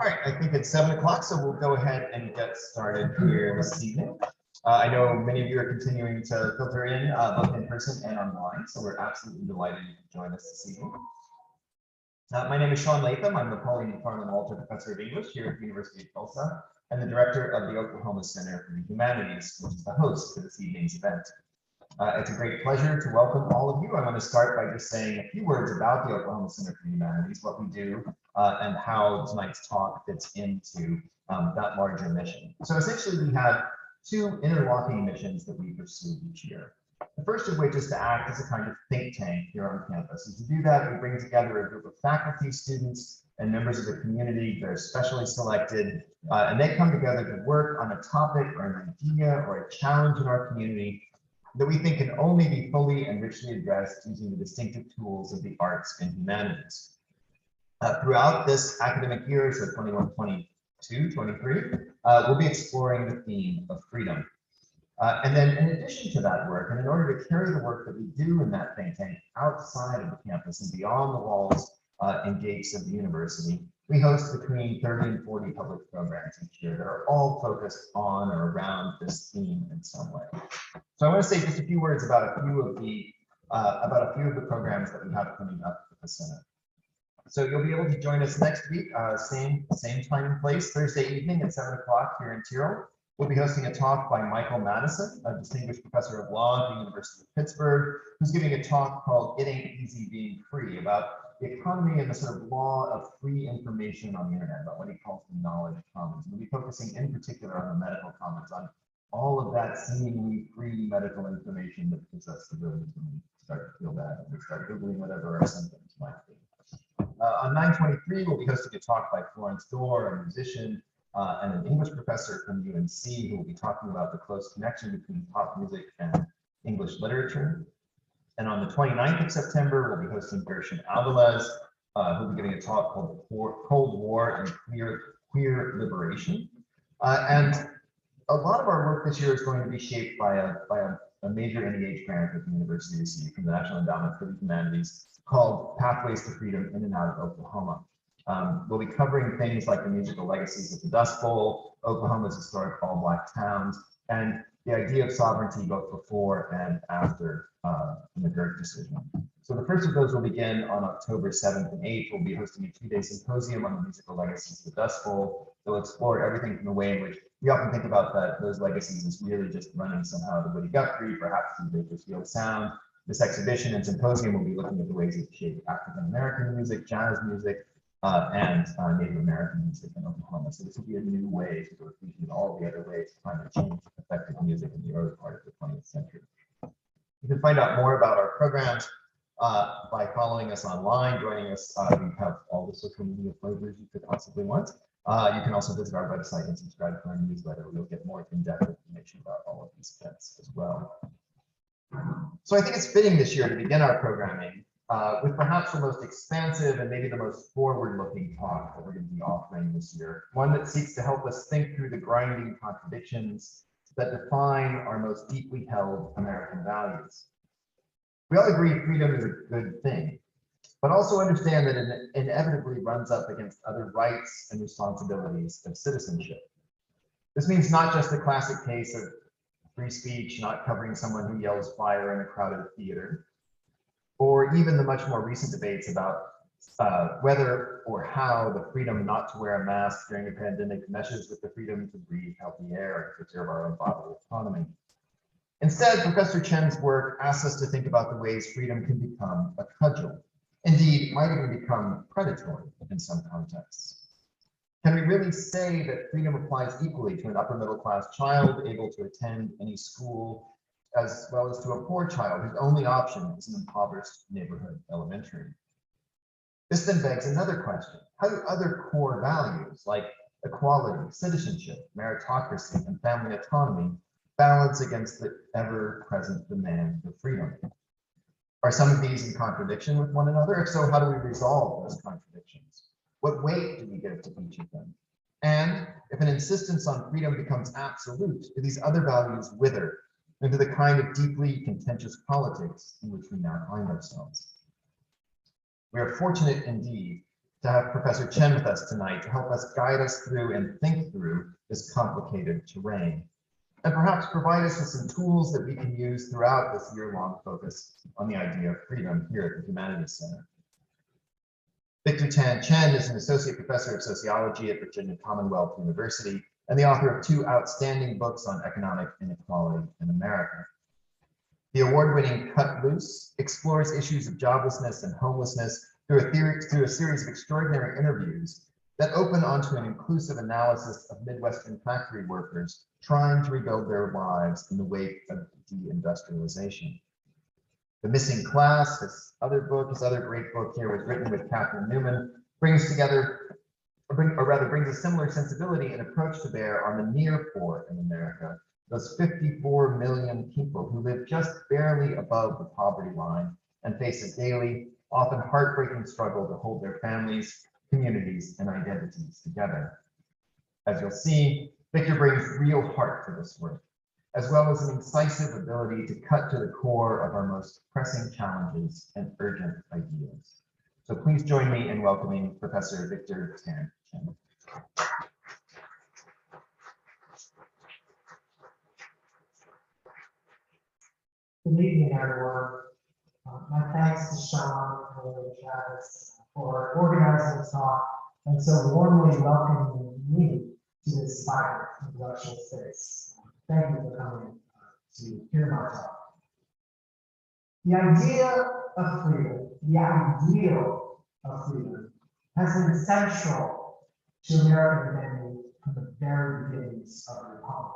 All right, I think it's 7 o'clock, so we'll go ahead and get started here this evening. I know many of you are continuing to filter in both in person and online, so we're absolutely delighted you could join us this evening. My name is Sean Latham. I'm the Pauline McFarland Walter Professor of English here at the University of Tulsa and the Director of the Oklahoma Center for the Humanities, which is the host for this evening's event. It's a great pleasure to welcome all of you. I want to start by just saying a few words about the Oklahoma Center for the Humanities, what we do, and how tonight's talk fits into that larger mission. So essentially, we have two interlocking missions that we pursue each year. The first of which is to act as a kind of think tank here on campus. And to do that, we bring together a group of faculty, students, and members of the community that are specially selected, and they come together to work on a topic or an idea or a challenge in our community that we think can only be fully and richly addressed using the distinctive tools of the arts and humanities. Throughout this academic year, so 21-22-23, we'll be exploring the theme of freedom. And then in addition to that work, and in order to carry the work that we do in that think tank outside of the campus and beyond the walls and gates of the university, we host between 30 and 40 public programs each year that are all focused on or around this theme in some way. So I want to say just a few words about a few of the programs that we have coming up at the center. So you'll be able to join us next week, same time and place, Thursday evening at 7 o'clock here in Tyrrell. We'll be hosting a talk by Michael Madison, a distinguished professor of law at the University of Pittsburgh, who's giving a talk called "It Ain't Easy Being Free," about the economy and the sort of law of free information on the internet, about what he calls the knowledge commons. We'll be focusing in particular on the medical commons, on all of that seemingly free medical information that gives us the ability when we start to feel bad and we start Googling whatever our symptoms might be. On 9/23, we'll be hosting a talk by Florence Dorr, a musician and an English professor from UNC, who will be talking about the close connection between pop music and English literature. And on the 29th of September, we'll be hosting Gershon Alvarez, who will be giving a talk called Cold War and Queer Liberation. And a lot of our work this year is going to be shaped by a major NEH grant that the university received from the National Endowment for the Humanities called Pathways to Freedom in and Out of Oklahoma. We'll be covering things like the musical legacies of the Dust Bowl, Oklahoma's historic all-Black towns, and the idea of sovereignty both before and after the McGirt decision. So the first of those will begin on October 7th and 8th. We'll be hosting a 2-day symposium on the musical legacies of the Dust Bowl. They'll explore everything from the way in which we often think about those legacies as really just running somehow the Woody Guthrie, perhaps the Bakersfield Sound. This exhibition and symposium will be looking at the ways it shaped African American music, jazz music, and Native American music in Oklahoma. So this will be a new way to sort of thinking of all the other ways climate change affected music in the early part of the 20th century. You can find out more about our programs by following us online, joining us. We have all the social media flavors you could possibly want. You can also visit our website and subscribe to our newsletter, where you'll get more in-depth information about all of these events as well. So I think it's fitting this year to begin our programming with perhaps the most expansive and maybe the most forward-looking talk that we're going to be offering this year, one that seeks to help us think through the grinding contradictions that define our most deeply held American values. We all agree freedom is a good thing, but also understand that it inevitably runs up against other rights and responsibilities of citizenship. This means not just the classic case of free speech not covering someone who yells fire in a crowded theater, or even the much more recent debates about whether or how the freedom not to wear a mask during a pandemic meshes with the freedom to breathe healthy air and preserve our own bodily autonomy. Instead, Professor Chen's work asks us to think about the ways freedom can become a cudgel. Indeed, might even become predatory in some contexts. Can we really say that freedom applies equally to an upper middle class child able to attend any school, as well as to a poor child whose only option is an impoverished neighborhood elementary? This then begs another question. How do other core values like equality, citizenship, meritocracy, and family autonomy balance against the ever-present demand for freedom? Are some of these in contradiction with one another? If so, how do we resolve those contradictions? What weight do we give to each of them? And if an insistence on freedom becomes absolute, do these other values wither into the kind of deeply contentious politics in which we now find ourselves? We are fortunate indeed to have Professor Chen with us tonight to help us guide us through and think through this complicated terrain, and perhaps provide us with some tools that we can use throughout this year-long focus on the idea of freedom here at the Humanities Center. Victor Tan Chen is an associate professor of sociology at Virginia Commonwealth University and the author of 2 outstanding books on economic inequality in America. The award-winning Cut Loose explores issues of joblessness and homelessness through a series of extraordinary interviews that open onto an inclusive analysis of Midwestern factory workers trying to rebuild their lives in the wake of deindustrialization. The Missing Class, his other great book here, was written with Catherine Newman, brings a similar sensibility and approach to bear on the near poor in America, those 54 million people who live just barely above the poverty line and face a daily, often heartbreaking struggle to hold their families, communities, and identities together. As you'll see, Victor brings real heart to this work, as well as an incisive ability to cut to the core of our most pressing challenges and urgent ideas. So please join me in welcoming Professor Victor Tan Chen. Good evening, everyone. My thanks to Sean and Travis for organizing the talk and so warmly welcoming me to this vibrant intellectual space. Thank you for coming to hear my talk. The idea of freedom, the ideal of freedom, has been central to American identity from the very beginnings of the Republic.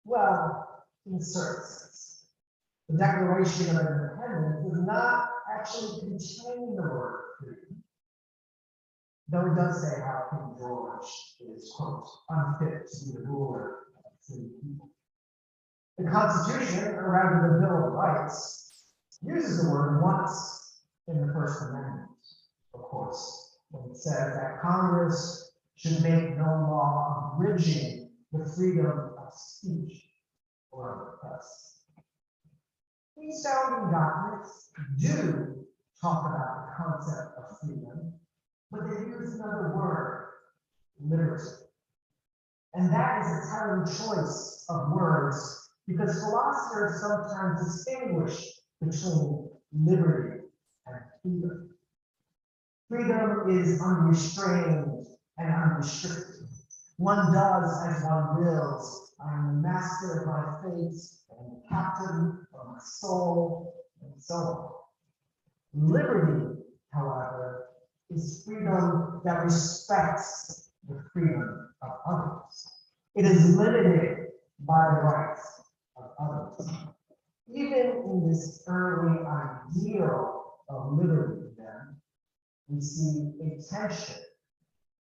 Well, in a certain sense. The Declaration of Independence does not actually contain the word freedom, though it does say how King George is, quote, unfit to be the ruler of free people. The Constitution, or rather the Bill of Rights, uses the word once in the First Amendment, of course, when it says that Congress should make no law abridging the freedom of speech or of the press. These founding documents do talk about the concept of freedom, but they use another word, liberty. And that is a telling choice of words because philosophers sometimes distinguish between liberty and freedom. Freedom is unrestrained and unrestricted. One does as one wills. I am the master of my fate and the captain of my soul, and so on. Liberty, however, is freedom that respects the freedom of others. It is limited by the rights of others. Even in this early ideal of liberty, then, we see a tension,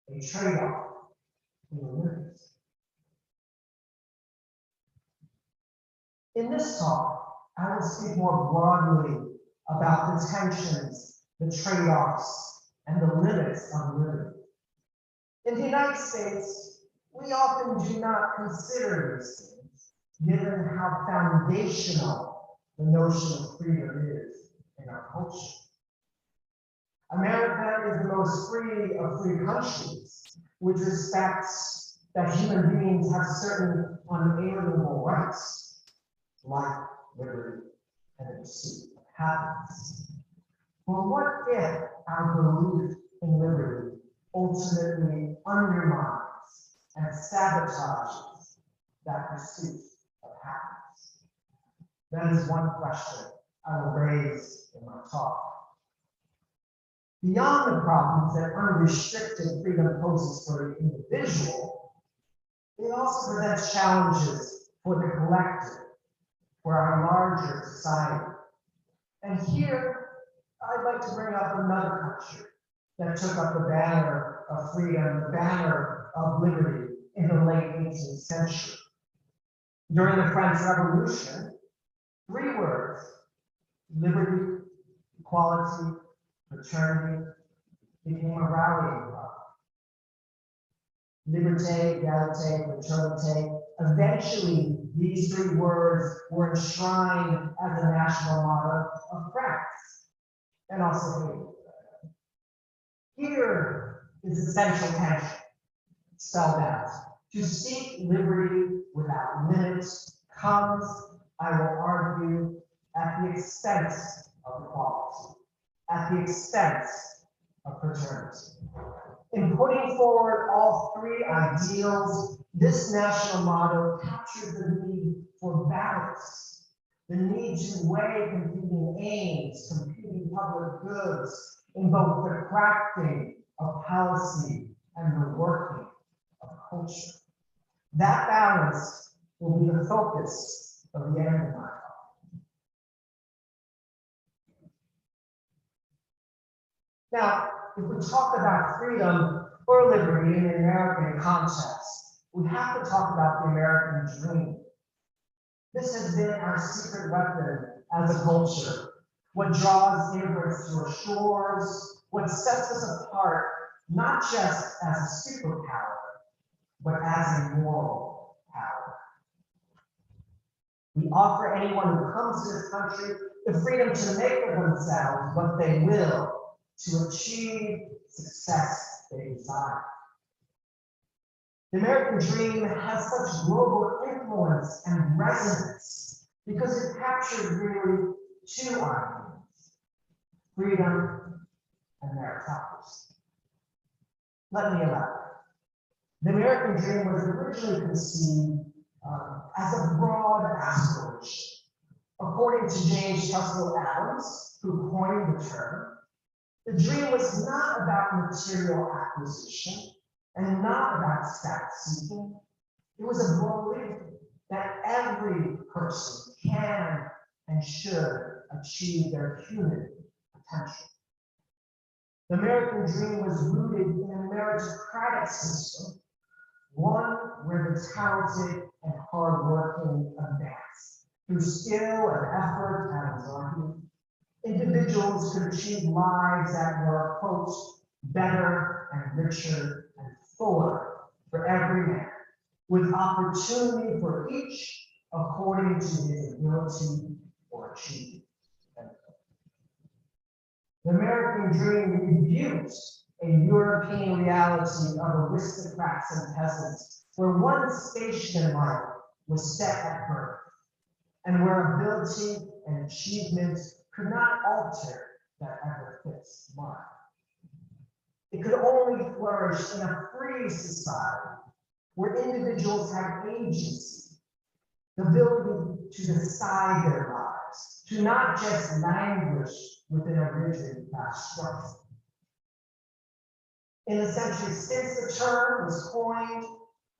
a trade-off in the limits. In this talk, I will speak more broadly about the tensions, the trade-offs, and the limits of liberty. In the United States, we often do not consider these things, given how foundational the notion of freedom is in our culture. America is the most free of free countries, which respects that human beings have certain unalienable rights, like liberty and the pursuit of happiness. But what if our belief in liberty ultimately undermines and sabotages that pursuit of happiness? That is one question I will raise in my talk. Beyond the problems that unrestricted freedom poses for the individual, it also presents challenges for the collective, for our larger society. And here, I'd like to bring up another country that took up the banner of freedom, the banner of liberty in the late 18th century. During the French Revolution, 3 words, liberty, equality, fraternity, became a rallying cry. Liberté, égalité, fraternité. Eventually, these 3 words were enshrined as a national motto of France and also Haiti. Here is essential tension spelled out. To seek liberty without limits comes, I will argue, at the expense of equality, at the expense of fraternity. In putting forward all three ideals, this national motto captures the need for balance, the need to weigh competing aims, competing public goods, in both the crafting of policy and the working of culture. That balance will be the focus of the end of my talk. Now, if we talk about freedom or liberty in the American context, we have to talk about the American dream. This has been our secret weapon as a culture, what draws immigrants to our shores, what sets us apart, not just as a superpower, but as a moral power. We offer anyone who comes to this country the freedom to make of themselves what they will to achieve success they desire. The American dream has such global influence and resonance because it captures really two ideals: freedom and meritocracy. Let me elaborate. The American dream was originally conceived as a broad aspiration. According to James Russell Adams, who coined the term, the dream was not about material acquisition and not about status seeking. It was a belief that every person can and should achieve their human potential. The American dream was rooted in a meritocratic system, one where the talented and hardworking advance. Through skill and effort, Adams argued, individuals could achieve lives that were, quote, better and richer and fuller for every man, with opportunity for each according to his ability or achievement. The American dream rebukes a European reality of aristocrats and peasants, where one station in life was set at birth, and where ability and achievement could not alter that ever fixed mark. It could only flourish in a free society where individuals have agency, the ability to decide their lives, to not just languish within a rigid class structure. In the century since the term was coined,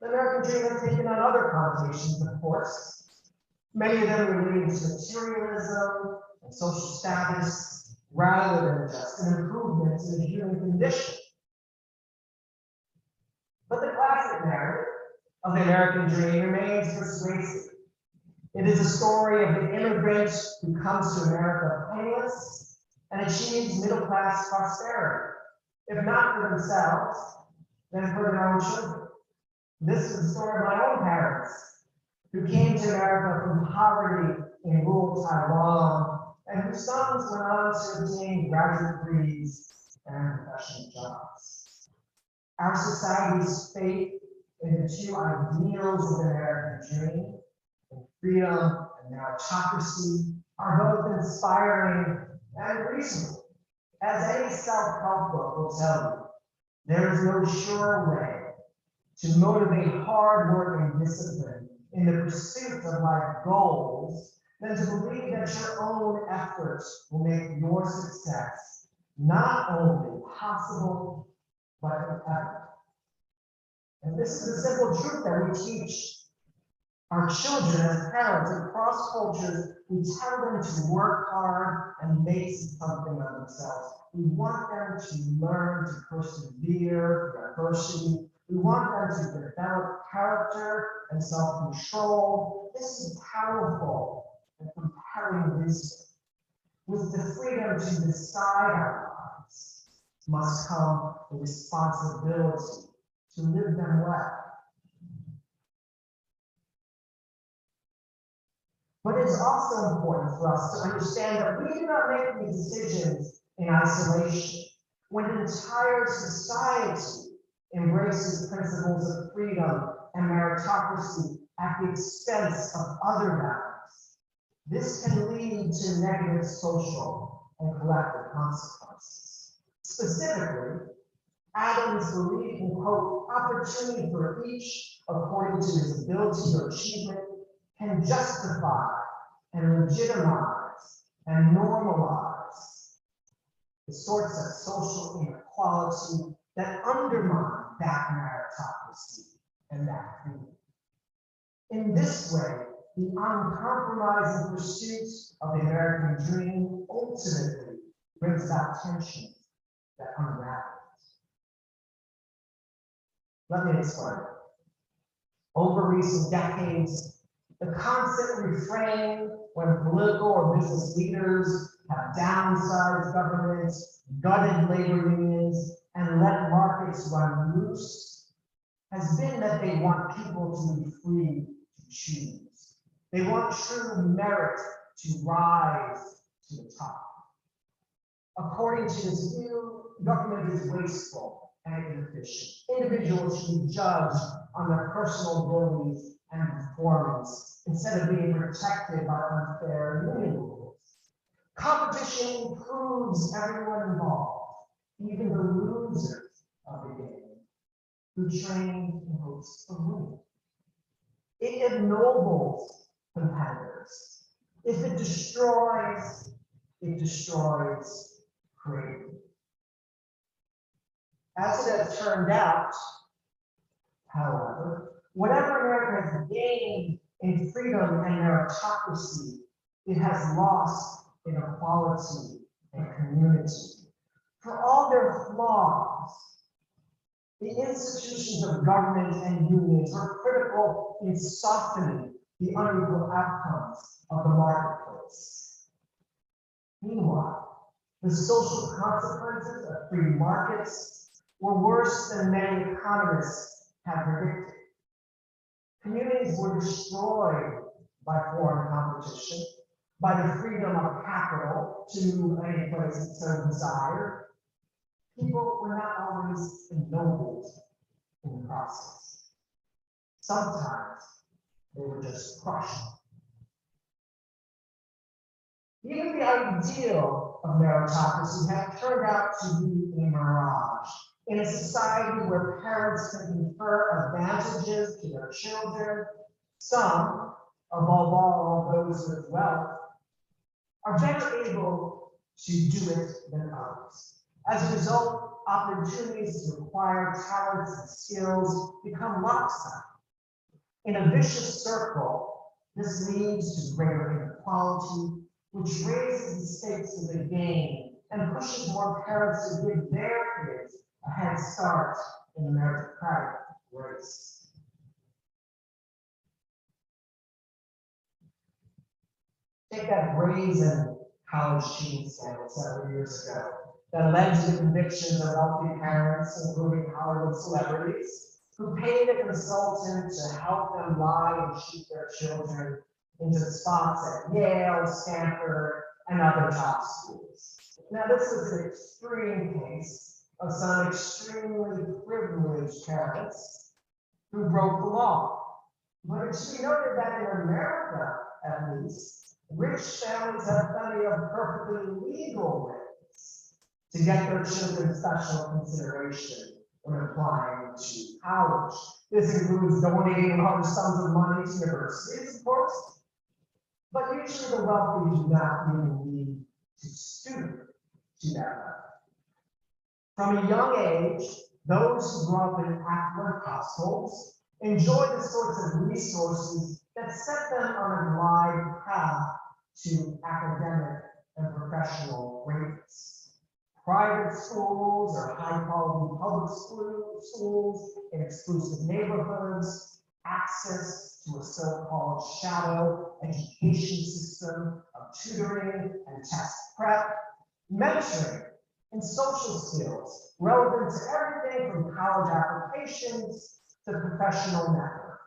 the American dream has taken on other connotations, of course, many of them relating to materialism and social status, rather than just an improvement in the human condition. But the classic narrative of the American dream remains persuasive. It is a story of the immigrant who comes to America penniless and achieves middle-class prosperity, if not for themselves, then for their own children. This is the story of my own parents, who came to America from poverty in rural Taiwan, and whose sons went on to obtain graduate degrees and professional jobs. Our society's faith in the two ideals of the American dream, freedom and meritocracy, are both inspiring and reasonable. As any self-help book will tell you, there is no sure way to motivate hard work and discipline in the pursuit of life goals than to believe that your own efforts will make your success not only possible, but inevitable. And this is the simple truth that we teach our children as parents across cultures. We tell them to work hard and make something of themselves. We want them to learn to persevere through adversity. We want them to develop character and self-control. This is powerful and compelling wisdom. With the freedom to decide our lives must come the responsibility to live them well. But it's also important for us to understand that we do not make these decisions in isolation. when an entire society embraces principles of freedom and meritocracy at the expense of other values, this can lead to negative social and collective consequences. Specifically, Adams believed in, quote, opportunity for each, according to his ability or achievement, can justify and legitimize and normalize the sorts of social inequality that undermine that meritocracy and that freedom. In this way, the uncompromising pursuit of the American dream ultimately brings about tensions that unravel. Let me explain. Over recent decades, the constant refrain when political or business leaders have downsized governments, gutted labor unions, and let markets run loose has been that they want people to be free to choose. They want true merit to rise to the top. According to this view, government is wasteful and inefficient. Individuals should be judged on their personal abilities and performance instead of being protected by unfair union rules. Competition improves everyone involved, even the losers of the game, who train in hopes of winning. It ennobles competitors. If it destroys creativity. As it has turned out, however, whatever America has gained in freedom and meritocracy, it has lost in equality and community. For all their flaws, the institutions of government and unions are critical in softening the unequal outcomes of the marketplace. Meanwhile, the social consequences of free markets were worse than many economists have predicted. Communities were destroyed by foreign competition, by the freedom of capital to move any place it so desired. People were not always ennobled in the process. Sometimes they were just crushed. Even the ideal of meritocracy has turned out to be a mirage. In a society where parents can confer advantages to their children, some, above all those with wealth, are better able to do it than others. As a result, opportunities to acquire talents and skills become lopsided. In a vicious circle, this leads to greater inequality, which raises the stakes of the game and pushes more parents to give their kids a head start in the meritocratic race. Take that brazen college cheating scandal several years ago that led to the convictions of wealthy parents, including Hollywood celebrities, who paid a consultant to help them lie and cheat their children into spots at Yale, Stanford, and other top schools. Now, this is an extreme case of some extremely privileged parents who broke the law. But it should be noted that in America, at least, rich families have plenty of perfectly legal ways to get their children special consideration when applying to college. This includes donating large sums of money to universities, of course, but usually the wealthy do not even need to stoop to that level. From a young age, those who grow up in affluent households enjoy the sorts of resources that set them on a glide path to academic and professional greatness. Private schools or high-quality public schools in exclusive neighborhoods, access to a so-called shadow education system of tutoring and test prep, mentoring, and social skills relevant to everything from college applications to professional network.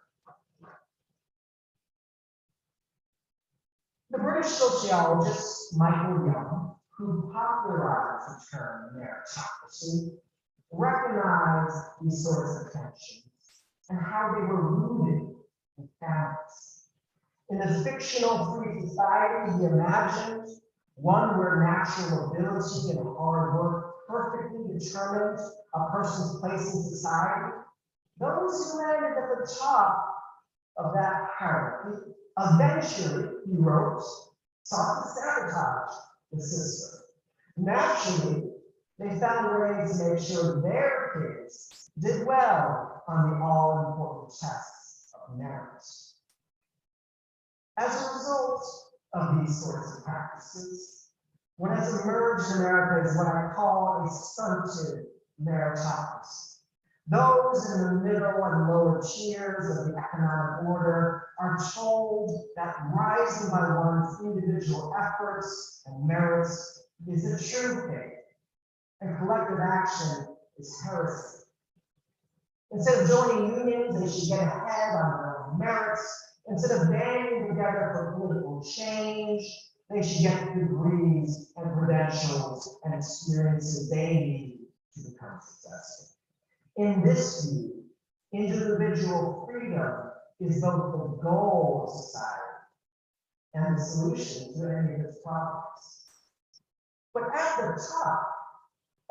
The British sociologist Michael Young, who popularized the term meritocracy, recognized these sorts of tensions and how they were rooted in families. In the fictional free society he imagined, one where natural ability and hard work perfectly determined a person's place in society, those who landed at the top of that hierarchy eventually, he wrote, sought to sabotage the system. Naturally, they found ways to make sure their kids did well on the all-important tests of merit. As a result of these sorts of practices, what has emerged in America is what I call a stunted meritocracy. Those in the middle and lower tiers of the economic order are told that rising by one's individual efforts and merits is a true thing, and collective action is heresy. Instead of joining unions, they should get ahead on their own merits. Instead of banding together for political change, they should get degrees and credentials and experiences they need to become successful. In this view, individual freedom is both the goal of society and the solution to any of its problems. But at the top,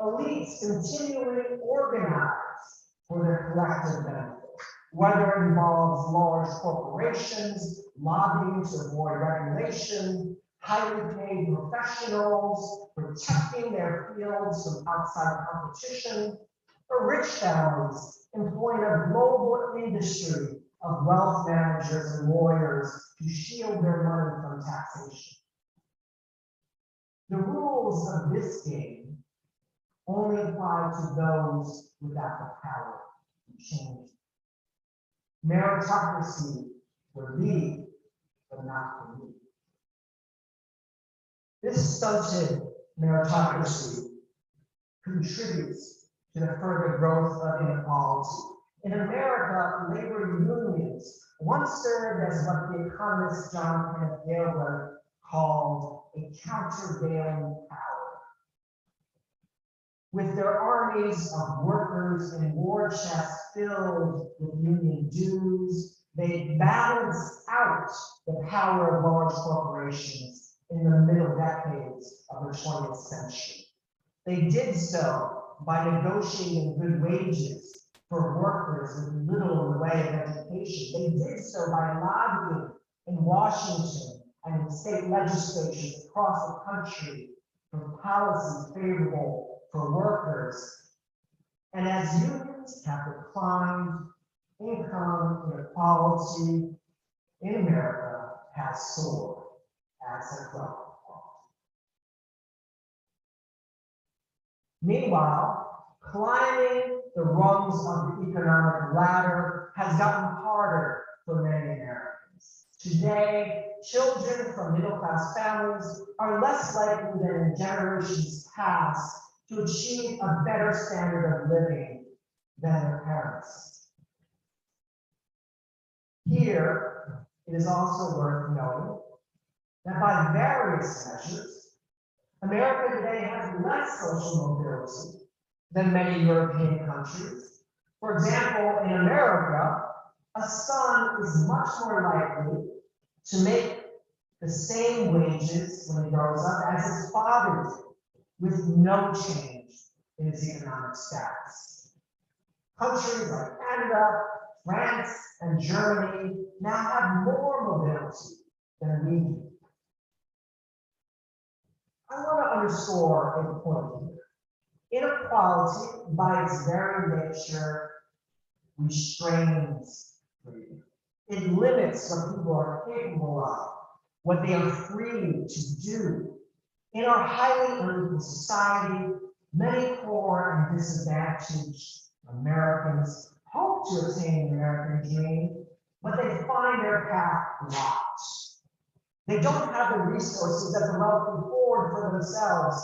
elites continually organize for their collective benefit, whether it involves large corporations lobbying to avoid regulation, highly paid professionals protecting their fields from outside competition, or rich families employing a global industry of wealth managers and lawyers to shield their money from taxation. The rules of this game only apply to those without the power to change. Meritocracy for thee, but not for me. This stunted meritocracy contributes to the further growth of inequality. In America, labor unions once served as what the economist John Kenneth Galbraith called a countervailing power. With their armies of workers and war chests filled with union dues, they balanced out the power of large corporations in the middle decades of the 20th century. They did so by negotiating good wages for workers with little in the way of education. They did so by lobbying in Washington and in state legislatures across the country for policies favorable for workers. And as unions have declined, income inequality in America has soared, as has wealth. Meanwhile, climbing the rungs of the economic ladder has gotten harder for many Americans. Today, children from middle-class families are less likely than in generations past to achieve a better standard of living than their parents. Here, it is also worth noting that by various measures, America today has less social mobility than many European countries. For example, in America, a son is much more likely to make the same wages when he grows up as his father did, with no change in his economic status. Countries like Canada, France, and Germany now have more mobility than we do. I want to underscore a point here. Inequality, by its very nature, restrains freedom. It limits what people are capable of, what they are free to do. In our highly unequal society, many poor and disadvantaged Americans hope to attain the American dream, but they find their path blocked. They don't have the resources that the wealthy hoard for themselves.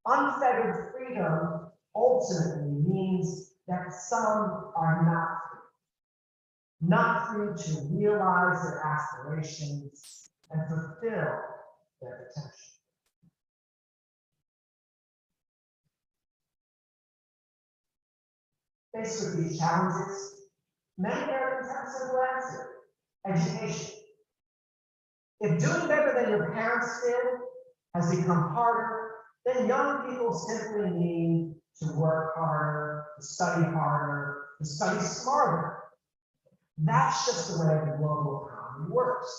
Unfettered freedom ultimately means that some are not free to realize their aspirations and fulfill their potential. Faced with these challenges, many Americans have a simple answer: education. If doing better than your parents did has become harder, then young people simply need to work harder, to study smarter. That's just the way the global economy works.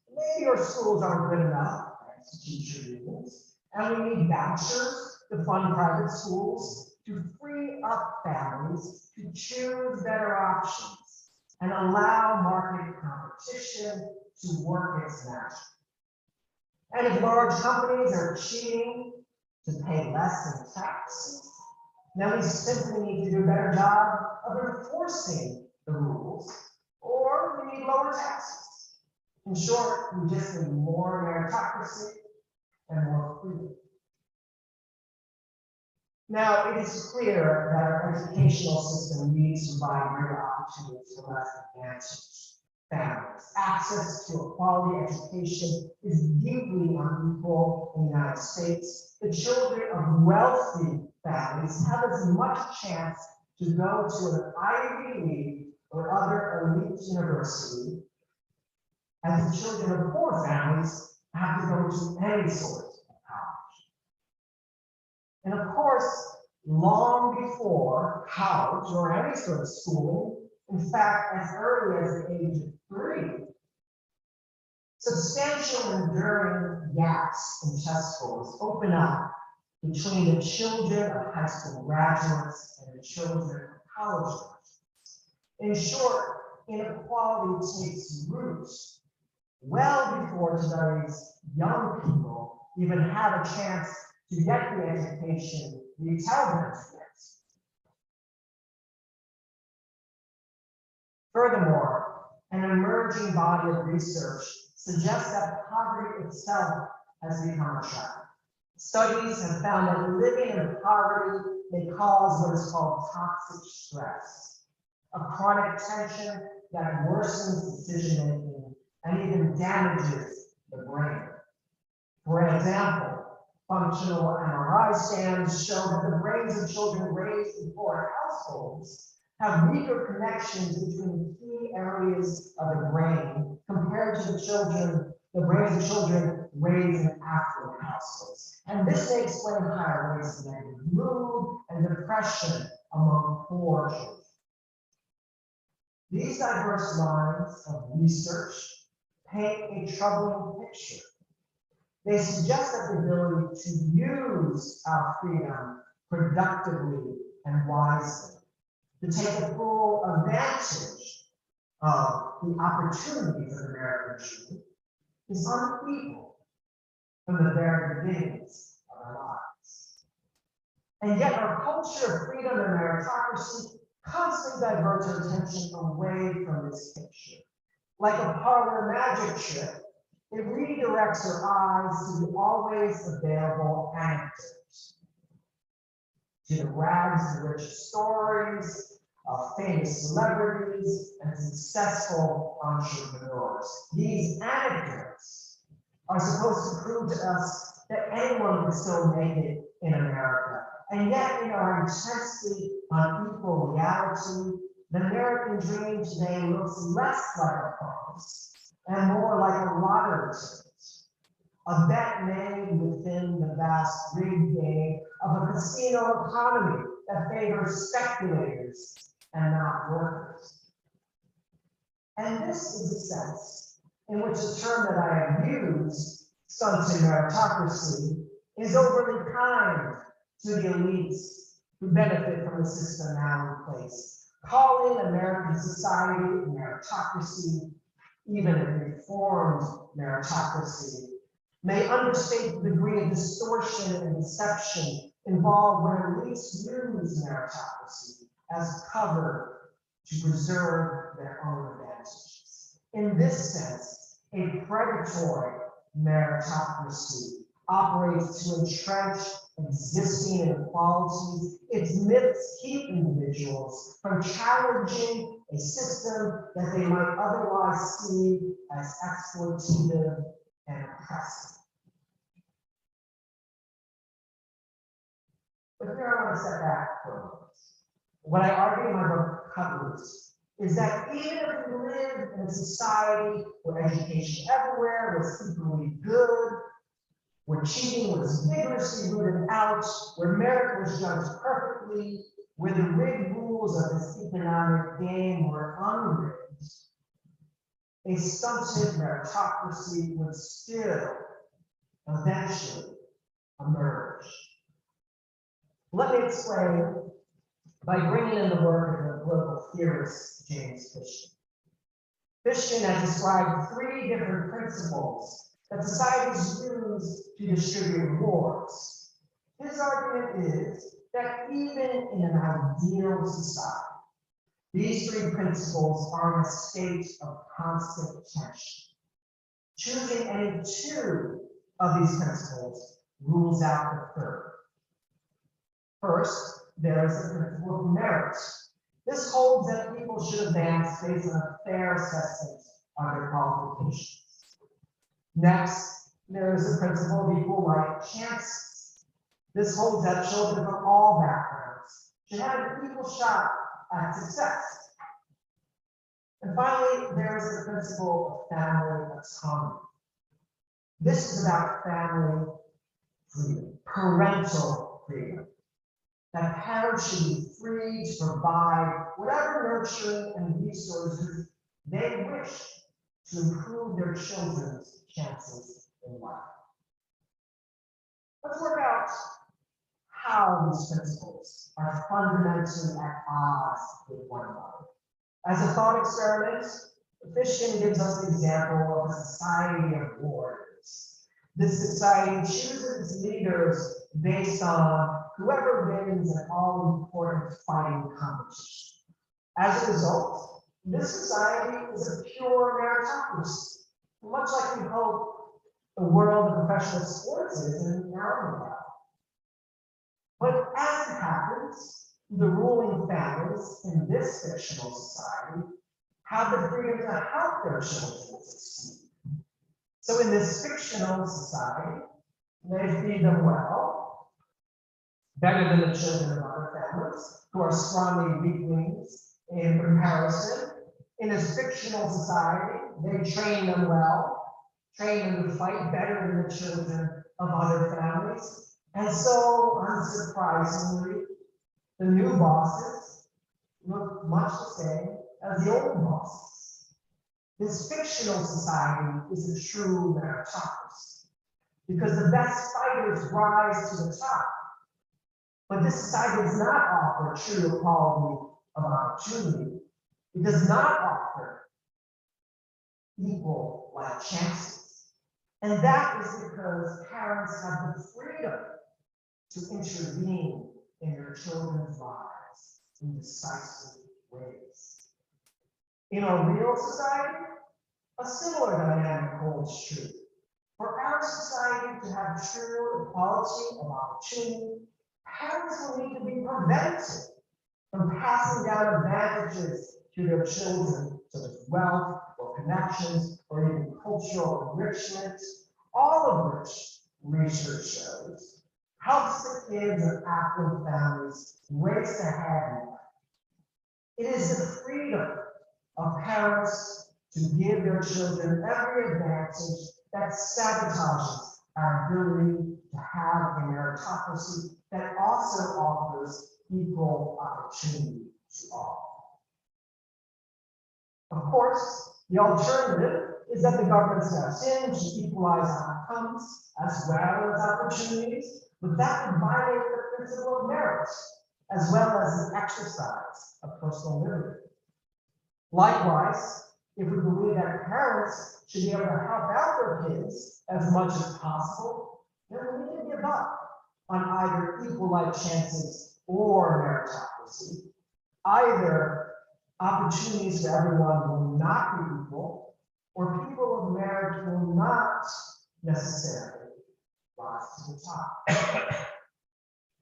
Maybe your schools aren't good enough, thanks to teacher unions, and we need vouchers to fund private schools to free up families to choose better options and allow market competition to work its magic. And if large companies are cheating to pay less in taxes, then we simply need to do a better job of enforcing the rules, or we need lower taxes. In short, we just need more meritocracy and more freedom. Now, it is clear that our educational system needs to provide greater opportunities for less advantaged families. Access to a quality education is deeply unequal in the United States. The children of wealthy families have as much chance to go to an Ivy League or other elite university as the children of poor families have to go to any sort of college. And of course, long before college or any sort of schooling, in fact, as early as the age of 3, substantial enduring gaps in test scores open up between the children of high school graduates and the children of college graduates. In short, inequality takes root well before today's young people even have a chance to get the education we tell them to get. Furthermore, an emerging body of research suggests that poverty itself has become a trap. Studies have found that living in poverty may cause what is called toxic stress, a chronic tension that worsens decision-making and even damages the brain. For example, functional MRI scans show that the brains of children raised in poor households have weaker connections between key areas of the brain compared to the brains of children raised in affluent households. And this may explain higher rates of negative mood and depression among poor children. These diverse lines of research paint a troubling picture. They suggest that the ability to use our freedom productively and wisely, to take a full advantage of the opportunities of American dream, is unequal from the very beginnings of our lives. And yet our culture of freedom and meritocracy constantly diverts our attention away from this picture. Like a parlor magic trick, it redirects our eyes to the always available anecdotes, to the rags to riches stories of famous celebrities and successful entrepreneurs. These anecdotes are supposed to prove to us that anyone can still make it in America. And yet, in our intensely unequal reality, the American dream today looks less like a promise and more like a lottery ticket, a bet made within the vast rigged game of a casino economy that favors speculators and not workers. And this is a sense in which the term that I have used, stunted meritocracy, is overly kind to the elites who benefit from the system now in place. Calling American society meritocracy, even a reformed meritocracy, may understate the degree of distortion and deception involved when elites use meritocracy as cover to preserve their own advantages. In this sense, a predatory meritocracy operates to entrench existing inequalities. Its myths keep individuals from challenging a system that they might otherwise see as exploitative and oppressive. But here I want to step back for a moment. what I argue in my book, Cut Loose, is that even if we live in a society where education everywhere was equally good, where cheating was vigorously rooted out, where merit was judged perfectly, where the rigged rules of this economic game were unrigged, a stunted meritocracy would still eventually emerge. Let me explain by bringing in the work of the political theorist James Fishkin. Fishkin has described three different principles that societies use to distribute rewards. His argument is that even in an ideal society, these three principles are in a state of constant tension. Choosing any two of these principles rules out the third. First, there is the principle of merit. This holds that people should advance based on a fair assessment of their qualifications. Next, there is the principle of equal right chances. This holds that children from all backgrounds should have an equal shot at success. And finally, there is the principle of family autonomy. This is about family freedom, parental freedom. That parents should be free to provide whatever nurturing and resources they wish to improve their children's chances in life. Let's work out how these principles are fundamentally at odds with one another. As a thought experiment, Fishkin gives us the example of a society of warriors. This society chooses its leaders based on whoever wins in all important fighting competition. As a result, this society is a pure meritocracy, much like we hope the world of professional sports is in our world. But as it happens, the ruling families in this fictional society have the freedom to help their children succeed. So in this fictional society, they feed them well, better than the children of other families who are strongly weaklings in comparison. In this fictional society, they train them well, train them to fight better than the children of other families. And so, unsurprisingly, the new bosses look much the same as the old bosses. This fictional society is a true meritocracy because the best fighters rise to the top. But this society does not offer true equality of opportunity. It does not offer equal life chances. And that is because parents have the freedom to intervene in their children's lives in decisive ways. In a real society, a similar dynamic holds true. For our society to have true equality of opportunity, parents will need to be prevented from passing down advantages to their children, such as wealth or connections or even cultural enrichment, all of which research shows helps the kids of affluent families race ahead. It is the freedom of parents to give their children every advantage that sabotages our ability to have a meritocracy that also offers equal opportunity to all. Of course, the alternative is that the government steps in to equalize outcomes as well as opportunities, but that would violate the principle of merit as well as the exercise of personal liberty. Likewise, if we believe that parents should be able to help out their kids as much as possible, then we need to give up on either equal life chances or meritocracy. Either opportunities for everyone will not be equal, or people of merit will not necessarily rise to the top.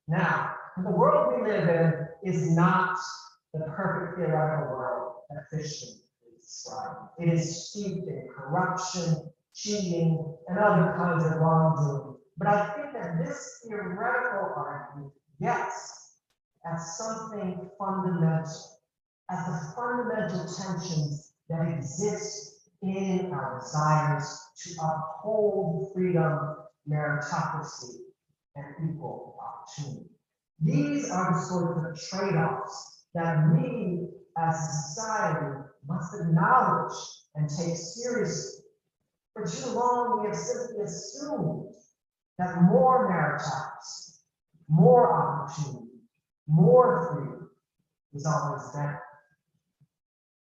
Now, the world we live in is not the perfect theoretical world that Fishkin is describing. It is steeped in corruption, cheating, and other kinds of wrongdoing. But I think that this theoretical argument gets at something fundamental, at the fundamental tensions that exist in our desires to uphold freedom, meritocracy, and equal opportunity. These are the sorts of trade-offs that we as a society must acknowledge and take seriously. For too long, we have simply assumed that more meritocracy, more opportunity, more freedom is always better.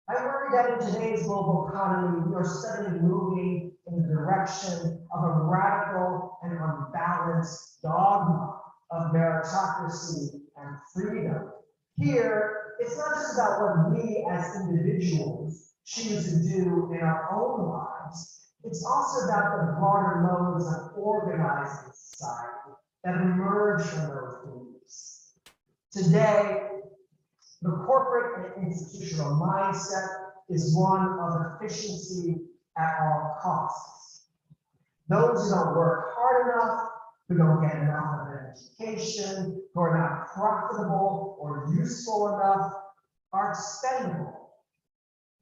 I worry that in today's global economy, we are suddenly moving in the direction of a radical and unbalanced dogma of meritocracy and freedom. Here, it's not just about what we as individuals choose to do in our own lives, it's also about the broader modes of organizing society that emerge from those beliefs. Today, the corporate and institutional mindset is one of efficiency at all costs. Those who don't work hard enough, who don't get enough of an education, who are not profitable or useful enough, are expendable.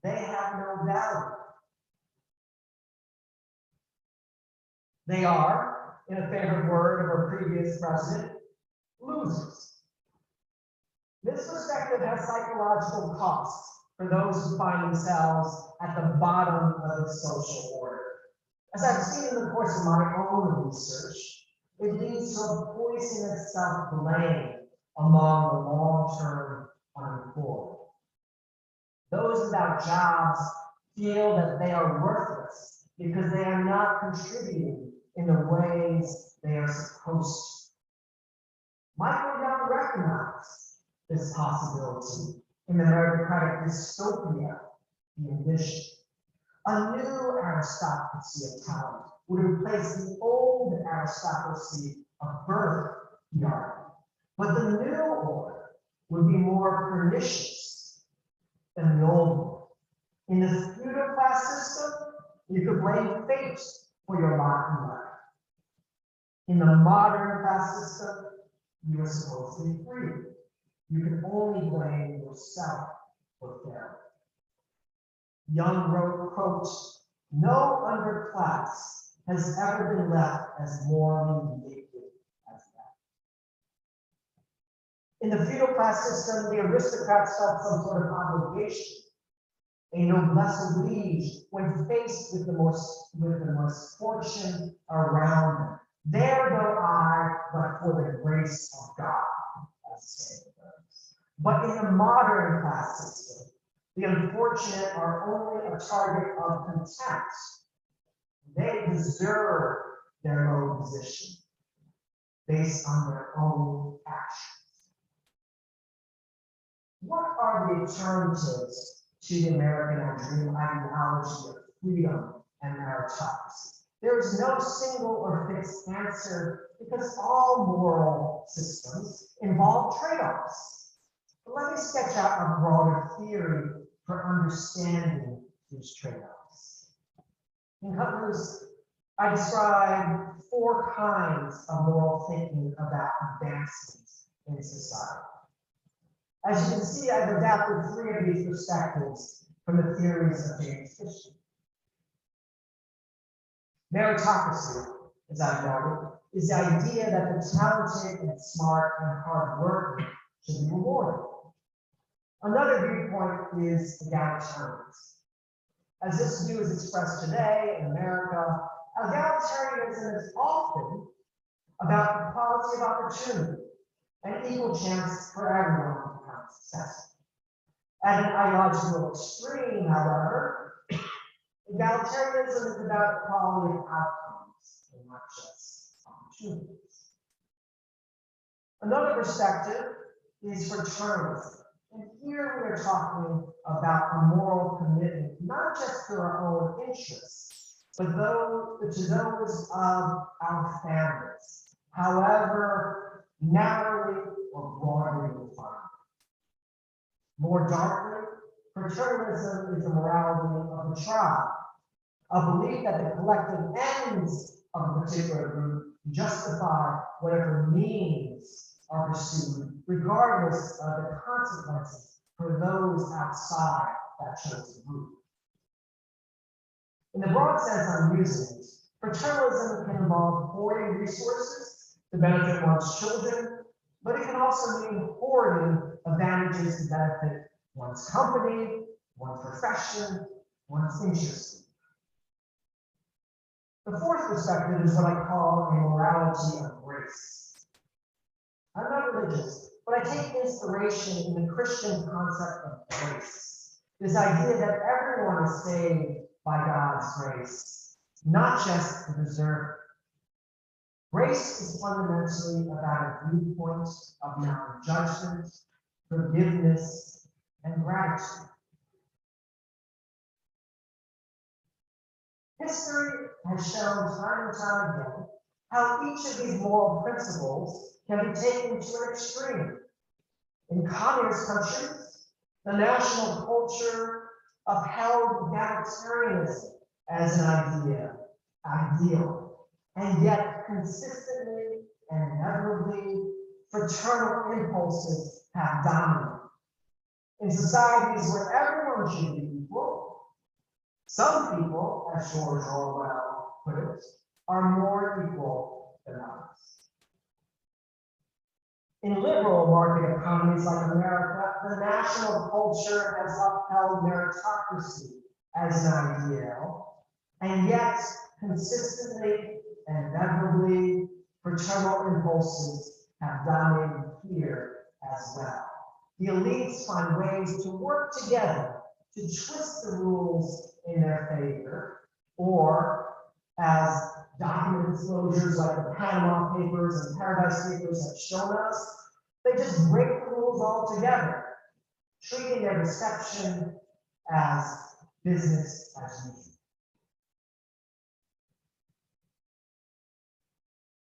They have no value. They are, in a favorite word of our previous president, losers. This perspective has psychological costs for those who find themselves at the bottom of the social order. As I've seen in the course of my own research, it leads to a poisonous self-blame among the long-term unemployed. Those without jobs feel that they are worthless because they are not contributing in the ways they are supposed to. Michael Young recognized this possibility in the meritocratic dystopia he envisioned. A new aristocracy of talent would replace the old aristocracy of birth, he argued. But the new order would be more pernicious than the old one. In the feudal class system, you could blame fate for your lot in life. In the modern class system, you are supposed to be free. You can only blame yourself for failure. Young wrote, quote, "No underclass has ever been left as morally naked as that." In the feudal class system, the aristocrats felt some sort of obligation, a noblesse oblige, when faced with the misfortune around them. There go I, but for the grace of God, as the saying goes. But in the modern class system, the unfortunate are only a target of contempt. They deserve their low position based on their own actions. What are the alternatives to the American dream ideology of freedom and meritocracy? There is no single or fixed answer because all moral systems involve trade-offs. But let me sketch out a broader theory for understanding these trade-offs. In Cutler's, I describe 4 kinds of moral thinking about advancements in society. As you can see, I've adapted 3 of these perspectives from the theories of James Fisher. Meritocracy, as I've noted, is the idea that the talented and smart and hardworking should be rewarded. Another viewpoint is egalitarianism. As this view is expressed today in America, egalitarianism is often about equality of opportunity and equal chance for everyone to become successful. At an ideological extreme, however, egalitarianism is about equality of outcomes and not just opportunities. Another perspective is fraternalism. And here we are talking about a moral commitment, not just to our own interests, but to those of our families, however narrowly or broadly defined. More darkly, fraternalism is the morality of the tribe, a belief that the collective ends of a particular group justify whatever means are pursued regardless of the consequences for those outside that chosen group. In the broad sense I'm using, paternalism can involve hoarding resources to benefit one's children, but it can also mean hoarding advantages to benefit one's company, one's profession, one's interest. The fourth perspective is what I call a morality of grace. I'm not religious, but I take inspiration in the Christian concept of grace. This idea that everyone is saved by God's grace, not just the deserving. Grace is fundamentally about a viewpoint of non-judgment, forgiveness, and gratitude. History has shown time and time again how each of these moral principles can be taken to an extreme. In communist countries, the national culture upheld egalitarianism as an ideal, and yet consistently and inevitably, fraternal impulses have dominated. In societies where everyone should be equal, some people, as George Orwell put it, are more equal than others. In liberal market economies like America, the national culture has upheld meritocracy as an ideal, and yet consistently and inevitably, fraternal impulses have dominated here as well. The elites find ways to work together to twist the rules in their favor, or as document disclosures like the Panama Papers and Paradise Papers have shown us, they just break the rules altogether, treating their deception as business as usual.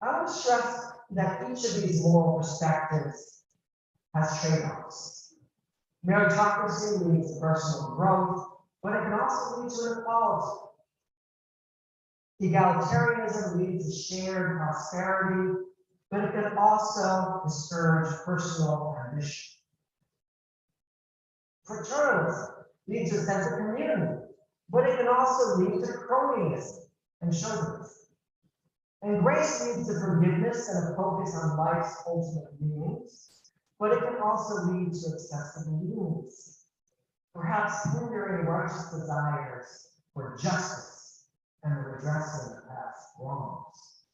I want to stress that each of these moral perspectives has trade-offs. Meritocracy leads to personal growth, but it can also lead to inequality. Egalitarianism leads to shared prosperity, but it can also discourage personal ambition. Fraternalism leads to a sense of community, but it can also lead to cronyism and chauvinism. And grace leads to forgiveness and a focus on life's ultimate meanings, but it can also lead to excessive leniency, perhaps hindering righteous desires for justice and the redressing of past wrongs.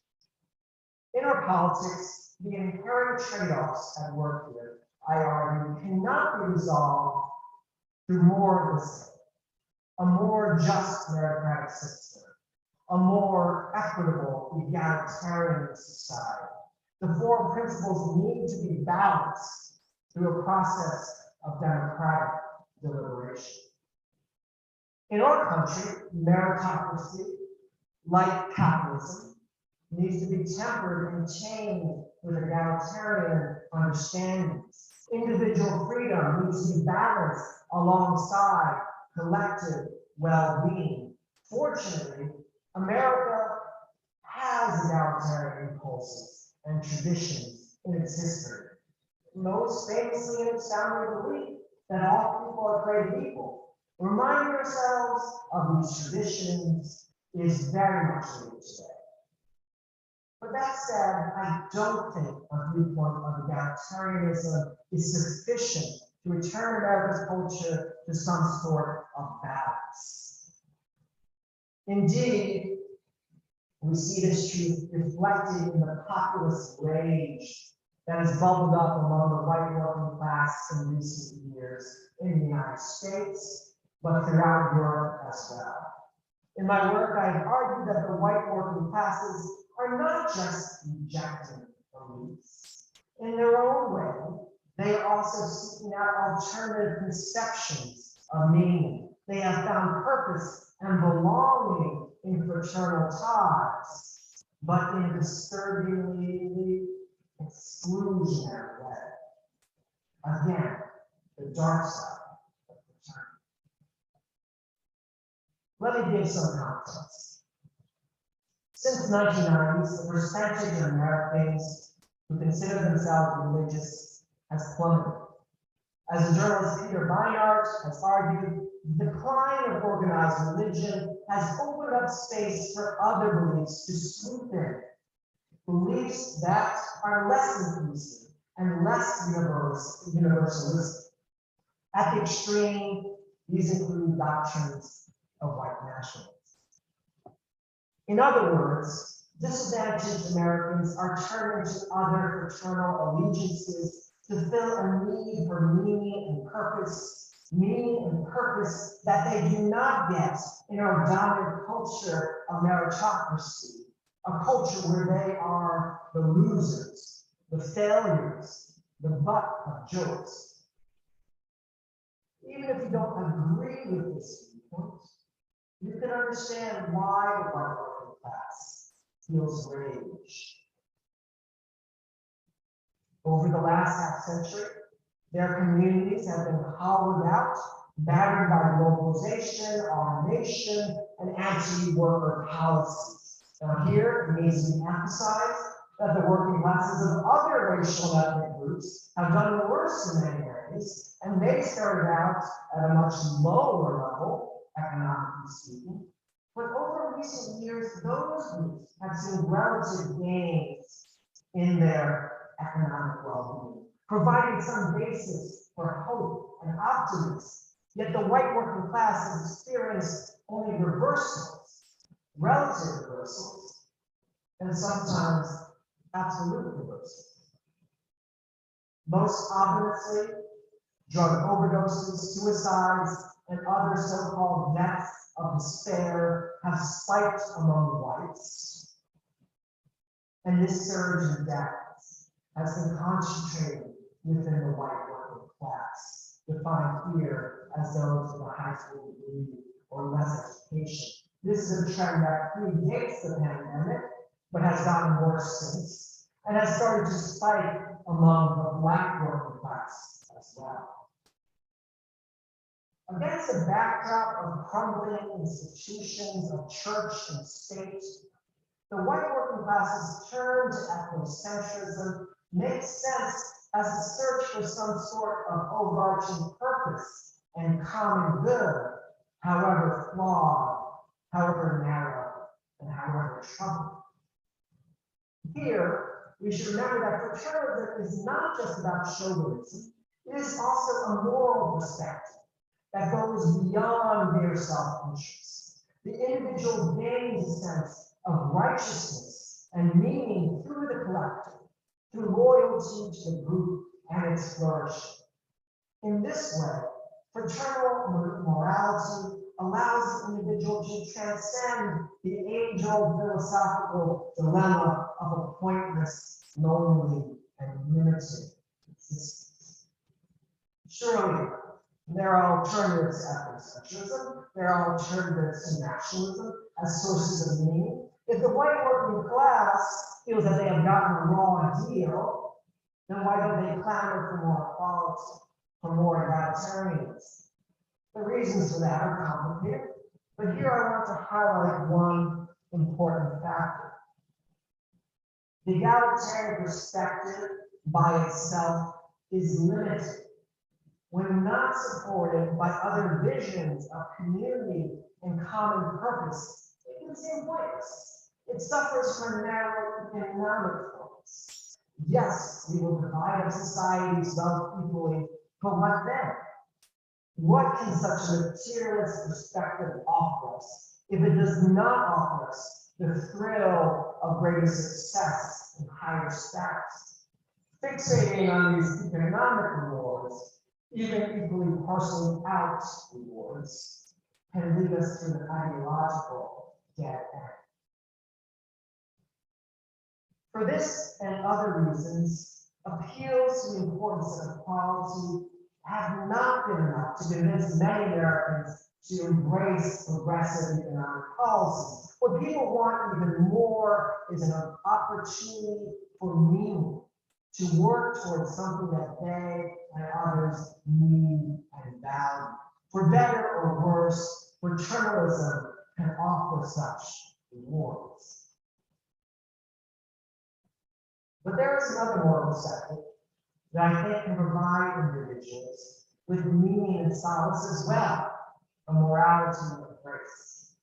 In our politics, the inherent trade-offs at work here, I argue, cannot be resolved through more of the same, a more just meritocratic system, a more equitable egalitarian society. The four principles need to be balanced through a process of democratic deliberation. In our country, meritocracy, like capitalism, needs to be tempered and chained with egalitarian understandings. Individual freedom needs to be balanced alongside collective well-being. Fortunately, America has egalitarian impulses and traditions in its history, most famously in its founding belief that all people are created equal. Reminding ourselves of these traditions is very much needed today. But that said, I don't think a viewpoint of egalitarianism is sufficient to return America's culture to some sort of balance. Indeed, we see this truth reflected in the populist rage that has bubbled up among the white working class in recent years in the United States, but throughout Europe as well. In my work, I have argued that the white working classes are not just rejecting elites. In their own way, they are also seeking out alternative conceptions of meaning. They have found purpose and belonging in fraternal ties, but in a disturbingly exclusionary way. Again, the dark side of fraternity. Let me give some context. Since the 1990s, the percentage of Americans who consider themselves religious has plummeted. As the journalist Peter Beinart has argued, the decline of organized religion has opened up space for other beliefs to swoop in, beliefs that are less inclusive and less universalistic. At the extreme, these include doctrines of white nationalism. In other words, disadvantaged Americans are turning to other fraternal allegiances to fill a need for meaning and purpose that they do not get in our dominant culture of meritocracy, a culture where they are the losers, the failures, the butt of jokes. Even if you don't agree with this viewpoint, you can understand why the white working class feels rage. Over the last half-century, their communities have been hollowed out, battered by globalization, automation, and anti-worker policies. Now here, it needs to be emphasized that the working classes of other racial and ethnic groups have done worse in many areas, and they started out at a much lower level, economically speaking. But over recent years, those groups have seen relative gains in their economic well-being, providing some basis for hope and optimism. Yet the white working class has experienced only reversals, relative reversals, and sometimes absolute reversals. Most obviously, drug overdoses, suicides, and other so-called deaths of despair have spiked among whites. And this surge in deaths has been concentrated within the white working class, defined here as those with a high school degree or less education. This is a trend that predates the pandemic, but has gotten worse since, and has started to spike among the black working class as well. Against the backdrop of crumbling institutions of church and state, the white working class's turn to ethnocentrism makes sense as a search for some sort of overarching purpose and common good, however flawed, however narrow, and however troubling. Here, we should remember that fraternalism is not just about chauvinism, it is also a moral perspective that goes beyond their self-interest. The individual gains a sense of righteousness and meaning through the collective, through loyalty to the group and its flourishing. In this way, fraternal morality allows the individual to transcend the age-old philosophical dilemma of a pointless, lonely, and limited existence. Surely, there are alternatives to ethnocentrism, there are alternatives to nationalism as sources of meaning. If the white working class feels that they have gotten a raw deal, then why don't they clamor for more equality, for more egalitarianism? The reasons for that are complicated, but here I want to highlight one important factor. The egalitarian perspective by itself is limited when not supported by other visions of community and common purpose. It can seem pointless. It suffers from a narrow economic focus. Yes, we will divide up society's wealth equally, but what then? What can such a materialist perspective offer us if it does not offer us the thrill of greater success and higher status? Fixating on these economic rewards, even equally parceling out rewards, can lead us to an ideological dead end. For this and other reasons, appeals to the importance of equality have not been enough to convince many Americans to embrace progressive economic policies. What people want even more is an opportunity for meaning, to work towards something that they and others need and value. For better or worse, fraternalism can offer such rewards. But there is another moral perspective that I think can provide individuals with meaning and solace as well, a morality of grace.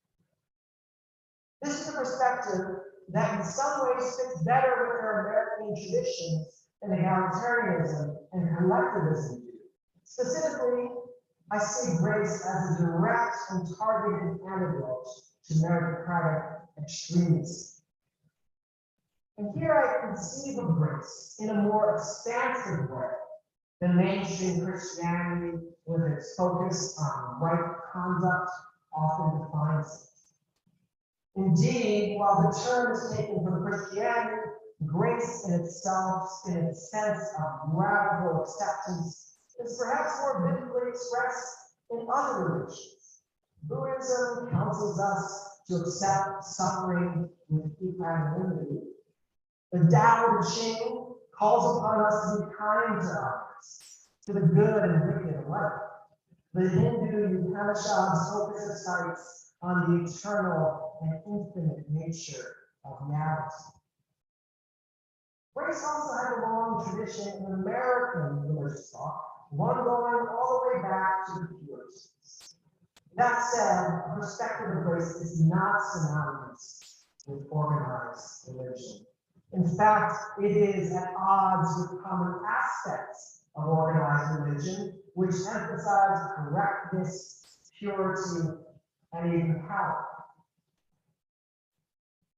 This is a perspective that in some ways fits better with our American traditions than egalitarianism and collectivism do. Specifically, I see grace as a direct and targeted antidote to meritocratic extremism. And here I conceive of grace in a more expansive way than mainstream Christianity, with its focus on right conduct, often defines it. Indeed, while the term is taken from Christianity, grace in itself, in its sense of radical acceptance, is perhaps more biblically expressed in other religions. Buddhism counsels us to accept suffering with equanimity. The Tao Te Ching calls upon us to be kind to others, to the good and wicked alike. The Hindu Upanishads focus its sights on the eternal and infinite nature of reality. Grace also has a long tradition in American religious thought, one going all the way back to the Puritans. That said, a perspective of grace is not synonymous with organized religion. In fact, it is at odds with common aspects of organized religion, which emphasize correctness, purity, and even power.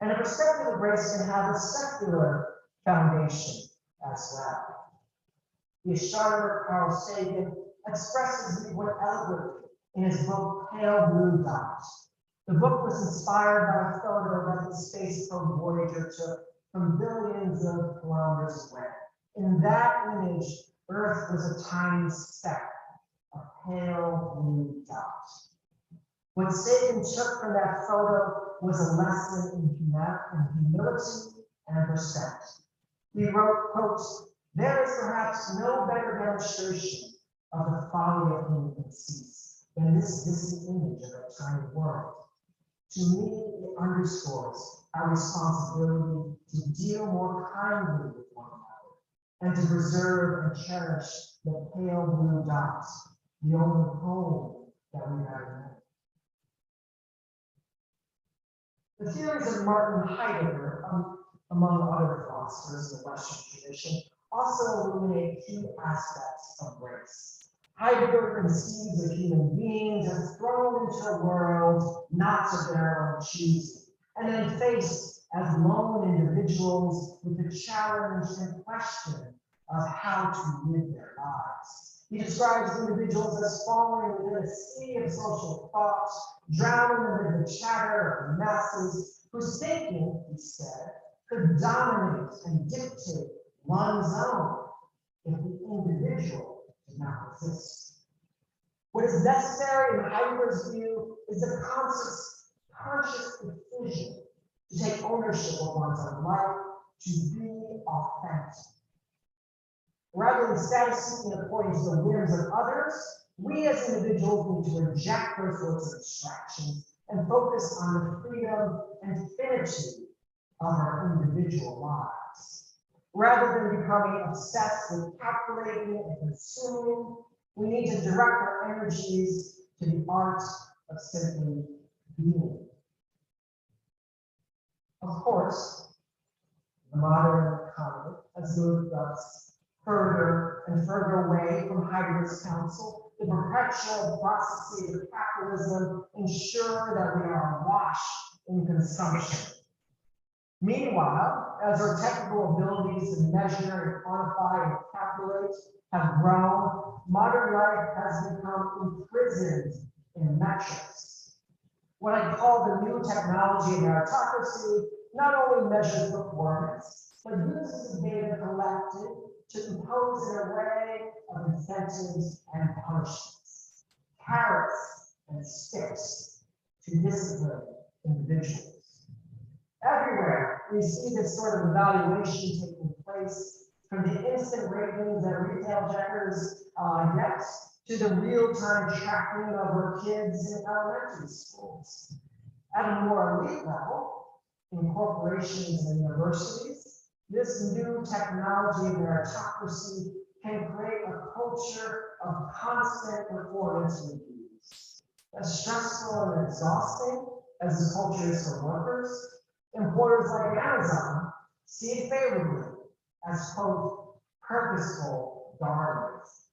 And a perspective of grace can have a secular foundation as well. The astronomer Carl Sagan expresses the point eloquently in his book, Pale Blue Dot. The book was inspired by a photo that the space probe Voyager took from billions of kilometers away. In that image, Earth was a tiny speck, a pale blue dot. What Sagan took from that photo was a lesson in humility and respect. He wrote, quote, "There is perhaps no better demonstration of the folly of human conceits than this distant image of a tiny world. To me, it underscores our responsibility to deal more kindly with one another and to preserve and cherish the pale blue dot, the only home that we have in." The theories of Martin Heidegger, among other philosophers in the Western tradition, also illuminate key aspects of grace. Heidegger conceives of human beings as thrown into a world not of their own choosing, and then faced as lone individuals with the challenge and question of how to live their lives. He describes individuals as falling within a sea of social thought, drowning amid the chatter of the masses, whose thinking, he said, could dominate and dictate one's own if the individual did not exist. What is necessary in Heidegger's view is a conscious decision to take ownership of one's own life, to be authentic. Rather than status seeking according to the whims of others, we as individuals need to reject those sorts of distractions and focus on the freedom and finitude of our individual lives. Rather than becoming obsessed with calculating and consuming, we need to direct our energies to the art of simply being. Of course, the modern economy has moved us further and further away from Heidegger's counsel. The perpetual processes of capitalism ensure that we are awash in consumption. Meanwhile, as our technical abilities to measure and quantify and calculate have grown, modern life has become imprisoned in metrics. What I call the new technology of meritocracy not only measures performance, but uses the data collected to impose an array of incentives and punishments, carrots and sticks to discipline individuals. Everywhere, we see this sort of evaluation taking place, from the instant ratings that retail checkers get to the real-time tracking of our kids in elementary schools. At a more elite level, in corporations and universities, This new technology of meritocracy can create a culture of constant performance reviews. As stressful and exhausting as the culture is for workers, employers like Amazon see it favorably as, quote, purposeful guardrails,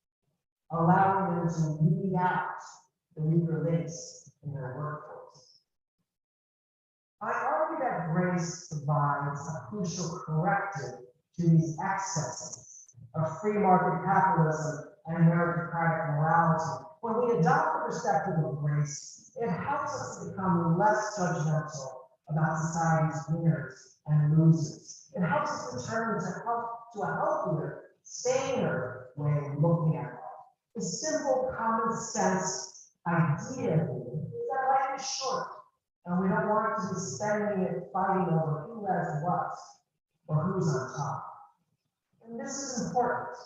allowing them to weed out the weaker links in their workforce. I argue that grace provides a crucial corrective to these excesses of free market capitalism and meritocratic morality. When we adopt the perspective of grace, it helps us to become less judgmental about society's winners and losers. It helps us return to a healthier, saner way of looking at life. The simple common sense idea is that life is short, and we don't want to be spending it fighting over who has what or who's on top. And this is important.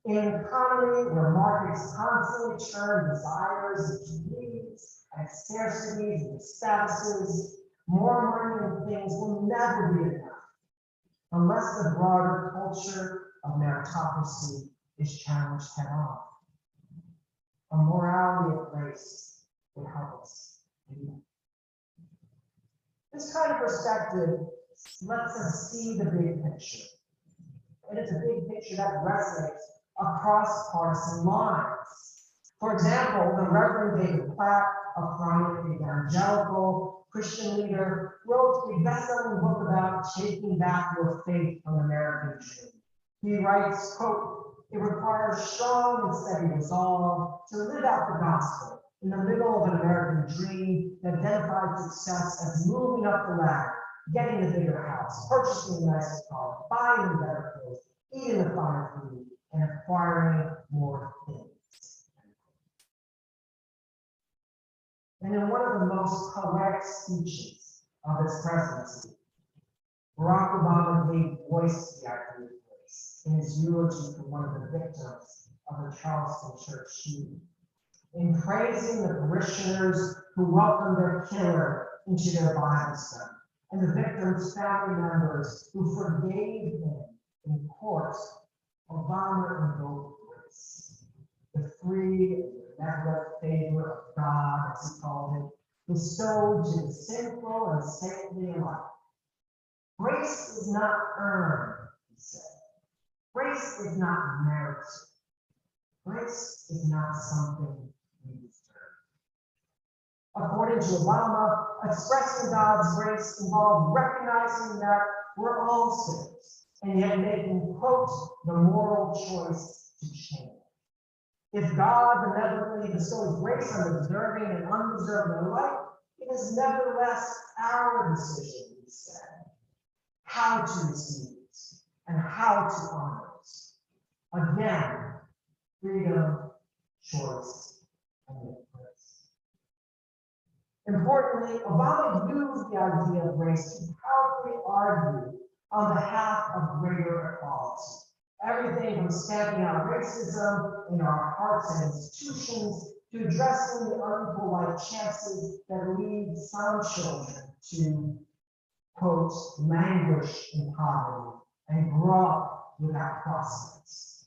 In an economy where markets constantly churn desires into needs and scarcities and statuses, more money and things will never be enough unless the broader culture of meritocracy is challenged head on. A morality of grace would help us do that. This kind of perspective lets us see the big picture. And it's a big picture that resonates across partisan lines. For example, the Reverend David Platt, a prominent evangelical Christian leader, wrote a best-selling book about taking back your faith from American dream. He writes, quote, "It requires strong and steady resolve to live out the gospel in the middle of an American dream that identifies success as moving up the ladder, getting the bigger house, purchasing the nicest car, buying the better clothes, eating the finer food, and acquiring more things." And in one of the most poetic speeches of his presidency, Barack Obama gave voice to the idea of grace in his eulogy for one of the victims of the Charleston church shooting. In praising the parishioners who welcomed their killer into their Bible study, and the victim's family members who forgave him in court, Obama invoked grace, the free and benevolent favor of God, as he called it, bestowed to the sinful and saintly alike. Grace is not earned, he said. Grace is not merited. Grace is not something we deserve. According to Obama, expressing God's grace involved recognizing that we're all sinners, and yet making, quote, the moral choice to change. If God benevolently bestows grace on the deserving and undeserving alike, it is nevertheless our decision, he said, how to receive it and how to honor it. Again, freedom, choice, and grace. Importantly, Obama used the idea of grace to powerfully argue on behalf of greater equality. Everything from stamping out racism in our hearts and institutions to addressing the unequal life chances that lead some children to, quote, languish in poverty and grow up without prospects.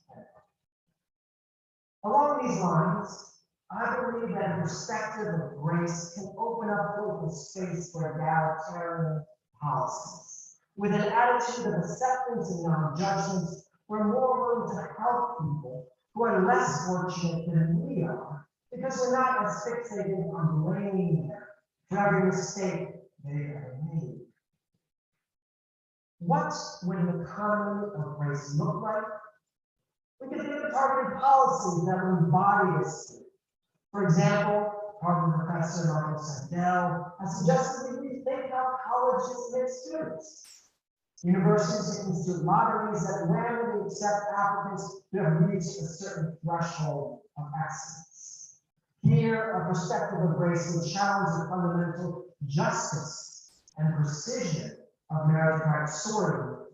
Along these lines, I believe that a perspective of grace can open up open space for egalitarian policies. With an attitude of acceptance and non-judgment, we're more willing to help people who are less fortunate than we are, because we're not as fixated on blaming them for every mistake they have made. What would an economy of grace look like? We could think of targeted policies that would embody this spirit. For example, Harvard professor Michael Sandel has suggested we rethink how colleges admit students. Universities institute lotteries that randomly accept applicants who have reached a certain threshold of excellence. Here, a perspective of grace would challenge the fundamental justice and precision of meritocratic sorting,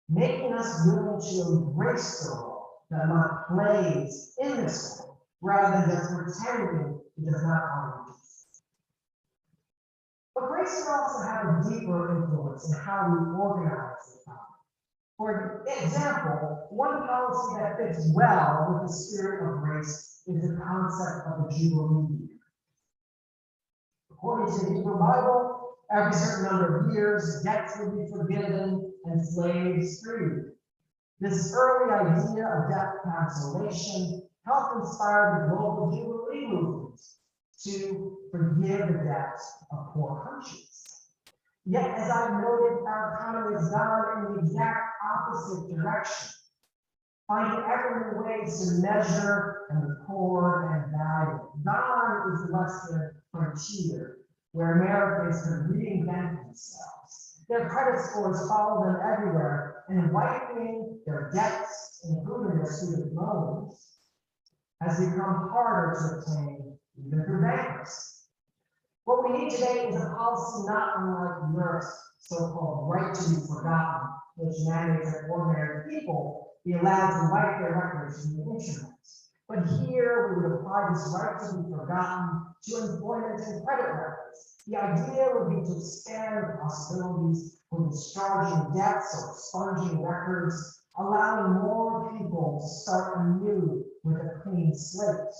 making us willing to embrace the role that life plays in this world, rather than just pretending it does not harm us. But grace can also have a deeper influence in how we organize the For example, one policy that fits well with the spirit of grace is the concept of the Jubilee year. According to the Hebrew Bible, every certain number of years, debts would be forgiven and slaves freed. This early idea of debt cancellation helped inspire the global Jubilee movement to forgive the debts of poor countries. Yet, as I've noted, our economy has gone in the exact opposite direction, finding ever new ways to measure and record and value. Gone is the Western frontier, where Americans can reinvent themselves. Their credit scores follow them everywhere, and wiping their debts, including their student loans, has become harder to obtain even for bankers. What we need today is a policy not unlike Europe's so-called right to be forgotten, which mandates that ordinary people be allowed to wipe their records from the internet. But here we would apply this right to be forgotten to employment and credit records. The idea would be to expand the possibilities for discharging debts or expunging records, allowing more people to start anew with a clean slate.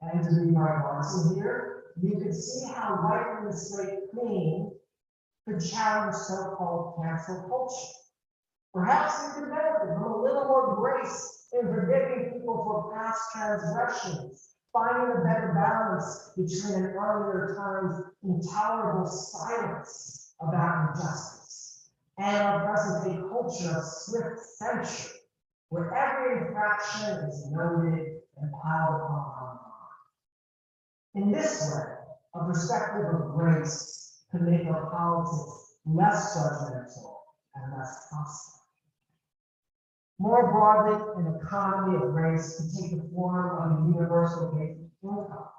And to be bipartisan here, you can see how wiping the slate clean could challenge so-called cancel culture. Perhaps we could benefit from a little more grace in forgiving people for past transgressions, finding a better balance between an earlier time's intolerable silence about injustice and our present-day culture of swift censure, where every infraction is noted and piled upon online. In this way, a perspective of grace can make our politics less judgmental and less hostile. More broadly, an economy of grace can take the form of a universal basic income,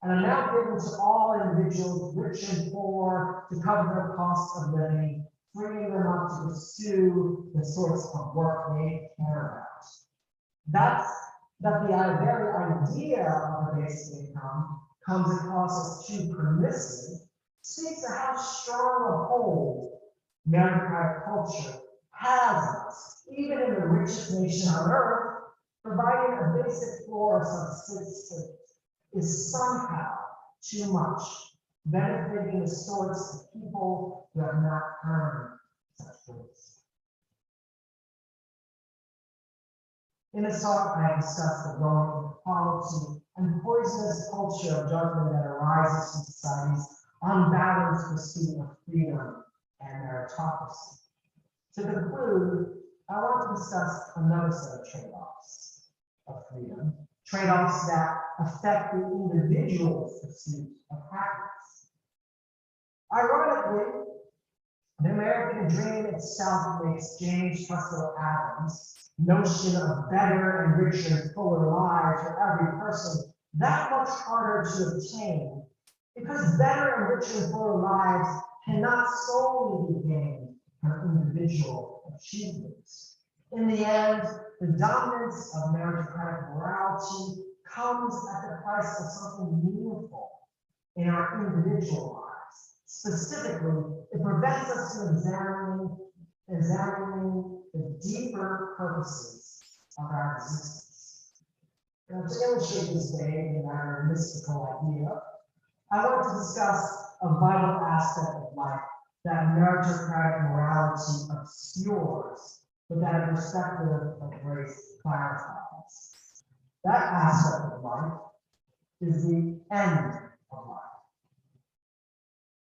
an amount given to all individuals, rich and poor, to cover their costs of living, freeing them up to pursue the sorts of work they care about. That the very idea of a basic income comes across as too permissive speaks to how strong a hold meritocratic culture has on us, even in the richest nation on earth. Providing a basic floor of subsistence is somehow too much, benefiting the sorts of people who have not earned such goods. In this talk, I have discussed the growing inequality and poisonous culture of judgment that arises from society's unbalanced pursuit of freedom and meritocracy. To conclude, I want to discuss another set of trade-offs of freedom, trade-offs that affect the individual's pursuit of happiness. Ironically, the American dream itself makes James Russell Adams' notion of better and richer and fuller lives for every person that much harder to obtain, because better and richer and fuller lives cannot solely be gained from individual achievements. In the end, the dominance of meritocratic morality comes at the price of something meaningful in our individual lives. Specifically, it prevents us from examining the deeper purposes of our existence. Now, to illustrate this vague and rather mystical idea, I want to discuss a vital aspect of life that meritocratic morality obscures, but that a perspective of grace clarifies. That aspect of life is the end of life.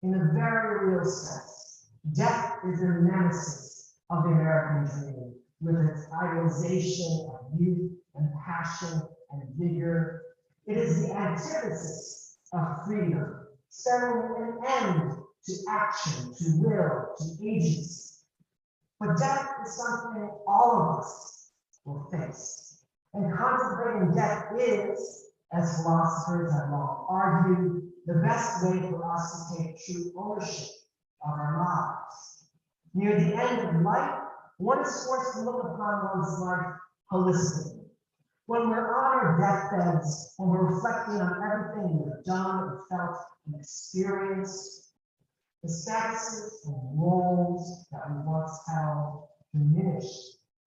In a very real sense, death is the nemesis of the American dream, with its idealization of youth and passion and vigor. It is the antithesis of freedom, spelling an end to action, to will, to agency. But death is something all of us will face. And contemplating death is, as philosophers have long argued, the best way for us to take true ownership of our lives. Near the end of life, one is forced to look upon one's life holistically. When we're on our deathbeds, when we're reflecting on everything we've done and felt and experienced, The statuses and roles that we once held diminish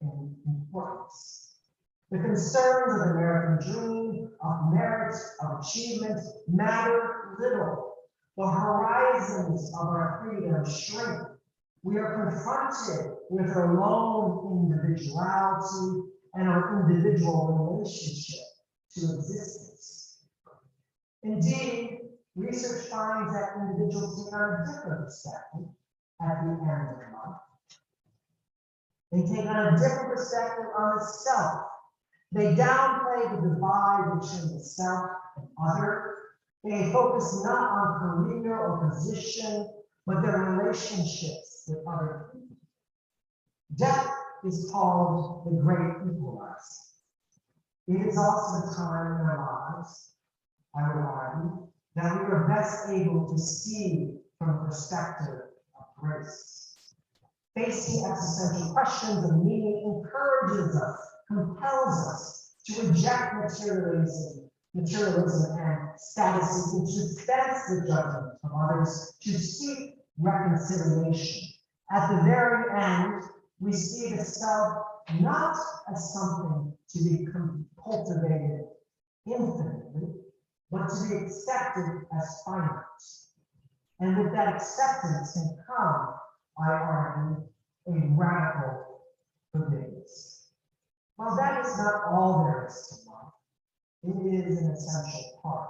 in importance. The concerns of the American dream, of merit, of achievement, matter little. The horizons of our freedom shrink. We are confronted with our lone individuality and our individual relationship to existence. Indeed, research finds that individuals take on a different perspective at the end of the month. They take on a different perspective on the self. They downplay the divide between the self and other. They focus not on career or position, but their relationships with other people. Death is called the great equalizer. It is also the time in our lives, I would argue, that we are best able to see from the perspective of grace. Facing existential questions of meaning encourages us, compels us to reject materialism and statuses, and to dispense the judgment of others, to seek reconciliation. At the very end, we see the self not as something to be cultivated infinitely, but to be accepted as finite. And with that acceptance can come, I argue, a radical forgiveness. While that is not all there is to life, it is an essential part,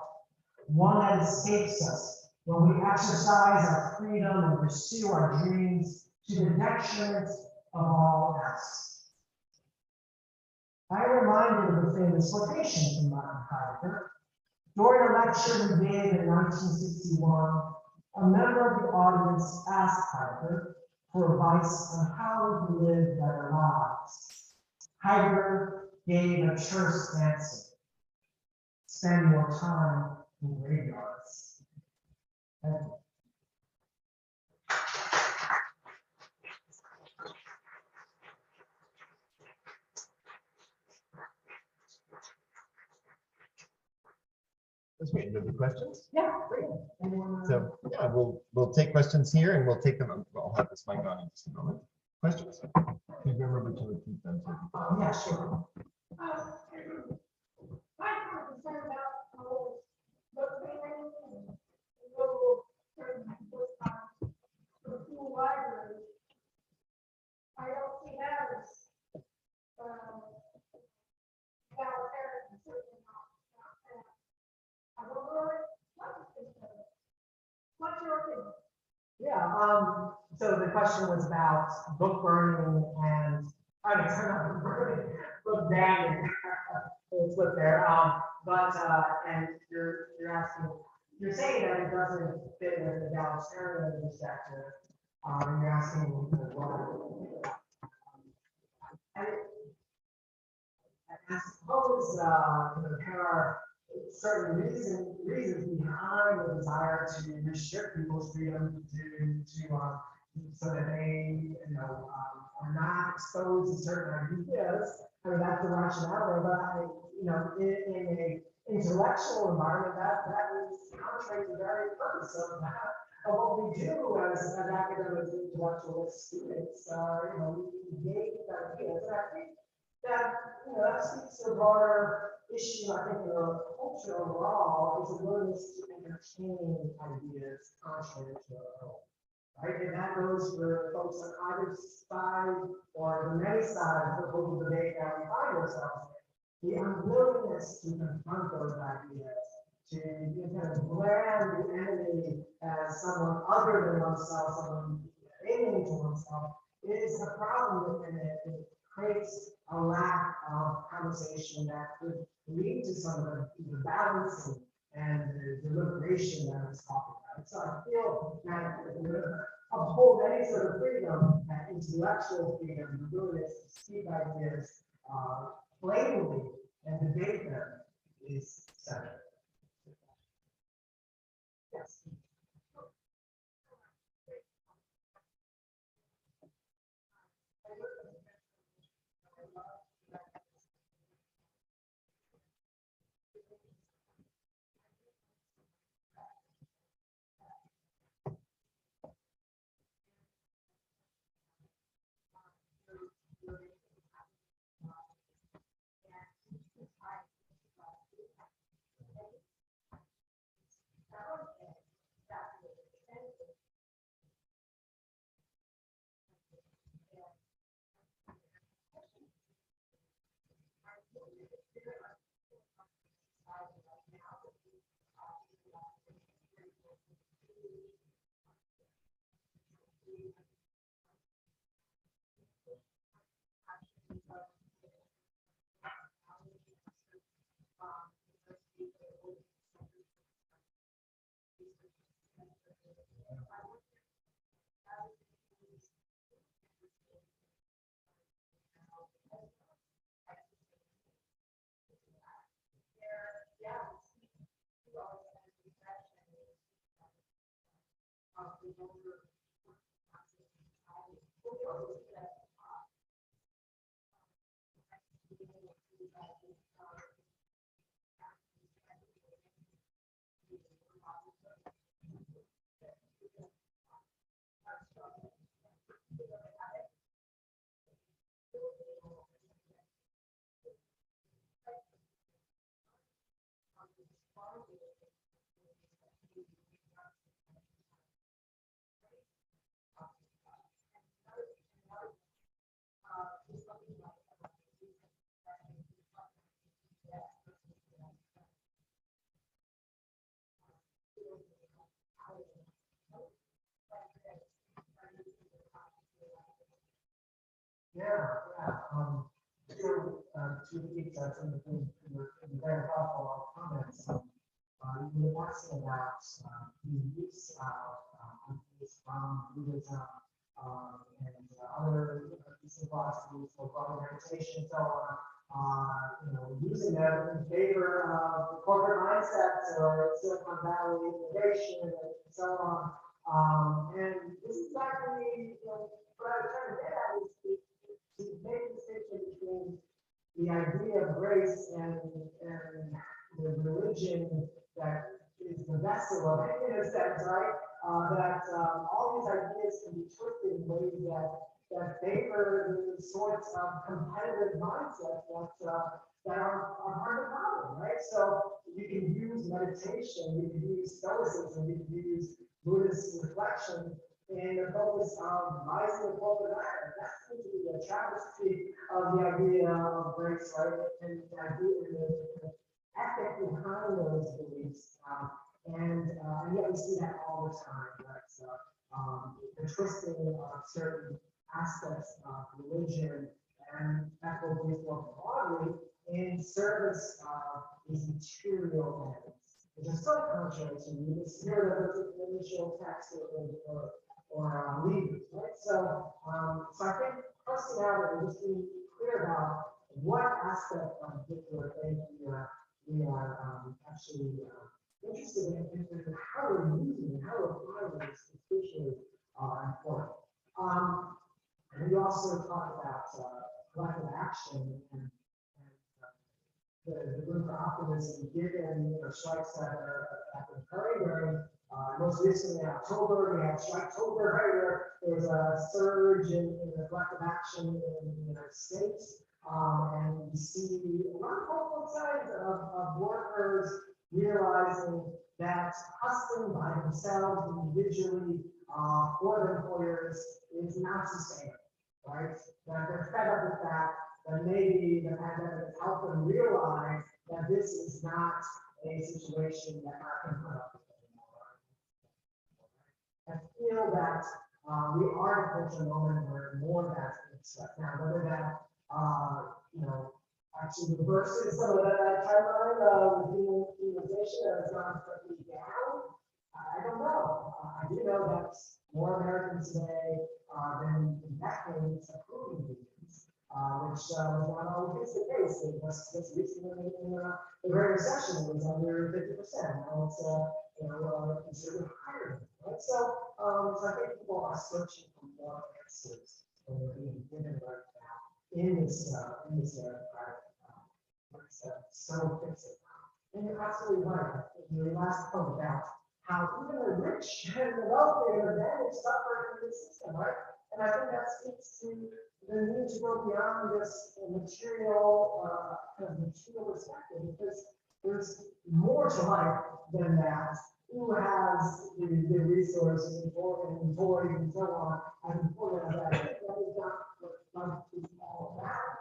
one that escapes us when we exercise our freedom and pursue our dreams to the detriment of all else. I am reminded of a famous quotation from Martin Heidegger. During a lecture he gave in 1961, a member of the audience asked Heidegger for advice on how to live better lives. Heidegger gave a terse answer: spend more time in graveyards. Thank you. That's great. Any questions? Yeah, great. Anyone, So yeah, we'll take questions here, and we'll take them. I'll have this mic on in just a moment. Questions? Please remember to repeat them. yeah, sure. I don't see that as egalitarian, certainly not fair. I don't know what's your opinion? Yeah, so the question was about book burning and, I mean, not book burning, book banning. It's what there. And you're asking, you're saying that it doesn't fit with the egalitarian perspective. And you're asking what. I suppose there are certain reasons behind the desire to restrict people's freedom so that they are not exposed to certain ideas. I mean, that's the rationale there, but in an intellectual environment, that is contrary to the very purpose of what we do as academics, intellectualist students. We engage with ideas, and I think that that speaks to a broader issue. I think in our culture overall is a willingness to entertain ideas contrary to our own. Right, and that goes for folks on either side or the many sides of the political debate that we find ourselves in. The unwillingness to confront those ideas, to kind of brand the enemy as someone other than oneself, someone alien to oneself, is a problem, and it creates a lack of conversation that could lead to some of the balancing and the deliberation that I was talking about. So I feel that uphold any sort of freedom, that intellectual freedom, the willingness to speak ideas plainly and debate them is central. Yes. To keep that some of the very thoughtful comments, you were asking about the use of ideas from Buddhism and other Eastern philosophies, so called meditation, and so on. Using them in favor of corporate mindsets or Silicon Valley innovation and so on. And this is exactly what I was trying to get at is to make a distinction between the idea of grace and the religion that is the vessel of it, in a sense, right? That all these ideas can be twisted in ways that favor the sorts of competitive mindsets that are part of the problem, right? So you can use meditation, you can use stoicism, you can use Buddhist reflection in the focus of rising the corporate ladder. That seems to be a travesty of the idea of grace, right? And the idea, the ethic behind those beliefs. And yet we see that all the time, right? So, the twisting of certain aspects of religion and ethical beliefs more broadly in service of these material ends, which is so contrary to the spirit of the initial text or leaders, right? So I think parsing out and just being clear about what aspect of particular faith we are actually interested in and how we're using and how we're applying this is crucially important. And we also talked about collective action and the room for optimism given strikes that have been occurring during most recently in October. We had Striketober, right, where there was a surge in the collective action in the United States. And we see a lot of hopeful signs of workers realizing that hustling by themselves individually for their employers is not sustainable, right? That they're fed up with that, that maybe the pandemic has helped them realize that this is not a situation that I can put up with anymore. I feel that we are approaching a moment where more of that's being shut down, whether that, actually reverses some of that timeline of demonization that has gone slightly down. I don't know. I do know that more Americans today than in decades approve of unions, which was not always the case. It was just recently in the Great Recession, it was under 50%. Now it's considerably higher. Right? So I think people are searching for more answers than they're being given right now in this so fixed. And you're absolutely right. Your last point about how even the rich and the wealthy and the advantaged suffer in this system, right? And I think that speaks to the need to go beyond this material, material perspective, because there's more to life than that. Who has the resources and toys and so on, as important as that is, that is not what life is all about.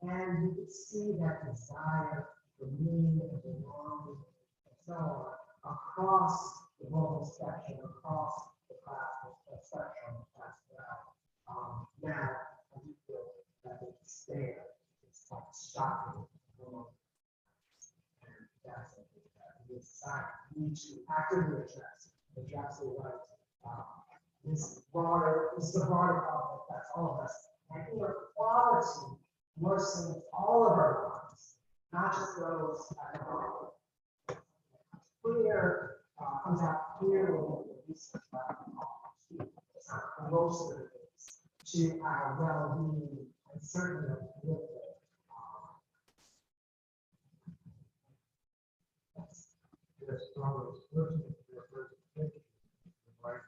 And you can see that desire for meaning and belonging and so on across the global spectrum, across the class spectrum as well. Now, I do feel that it's there. It's like shocking. And that's something that we society need to actively address But you're absolutely right. This is the broader problem that's all of us. And inequality worsens all of our lives, not just those at the bottom. Clear, comes out clearly in the research that most of the things to our well-being and certainly political. Yes, Thomas, listening to your presentation, right?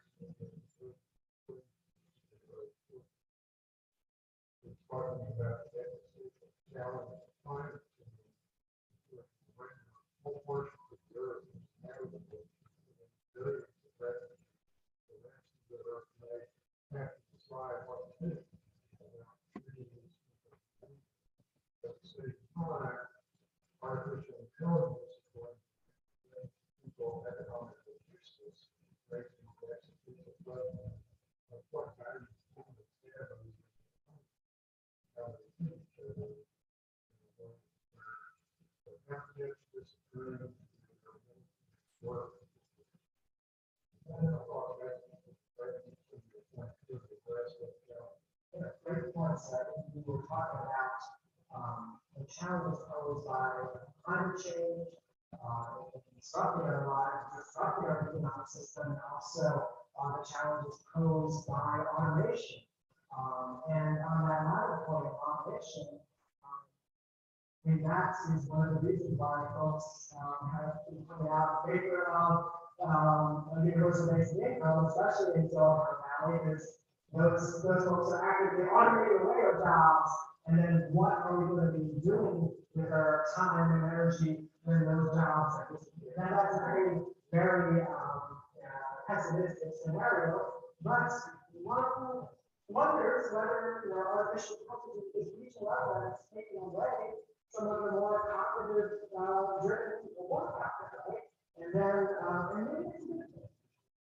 It's talking about the challenge of climate change. Whole portion of the earth is habitable. Billions of residents, the rest of the earth may have to decide what to do about trees. At the same time, artificial intelligence is going to make people economically useless, making the execution of what values humans have on how they treat each other. Happiness, disagreement, work. Great points. We were talking about the challenges posed by climate change, disrupting our lives, disrupting our economic system, and also the challenges posed by automation. And on that latter point, automation, I mean, that is one of the reasons why folks have been coming out in favor of universal basic income, especially in Silicon Valley, because those folks are actively automating away our jobs. And then what are we going to be doing with our time and energy when those jobs are disappearing? Now, that's a very pessimistic scenario, but one wonders whether artificial intelligence is reaching a level that it's taking away some of the more cognitive driven people work out there, right? And then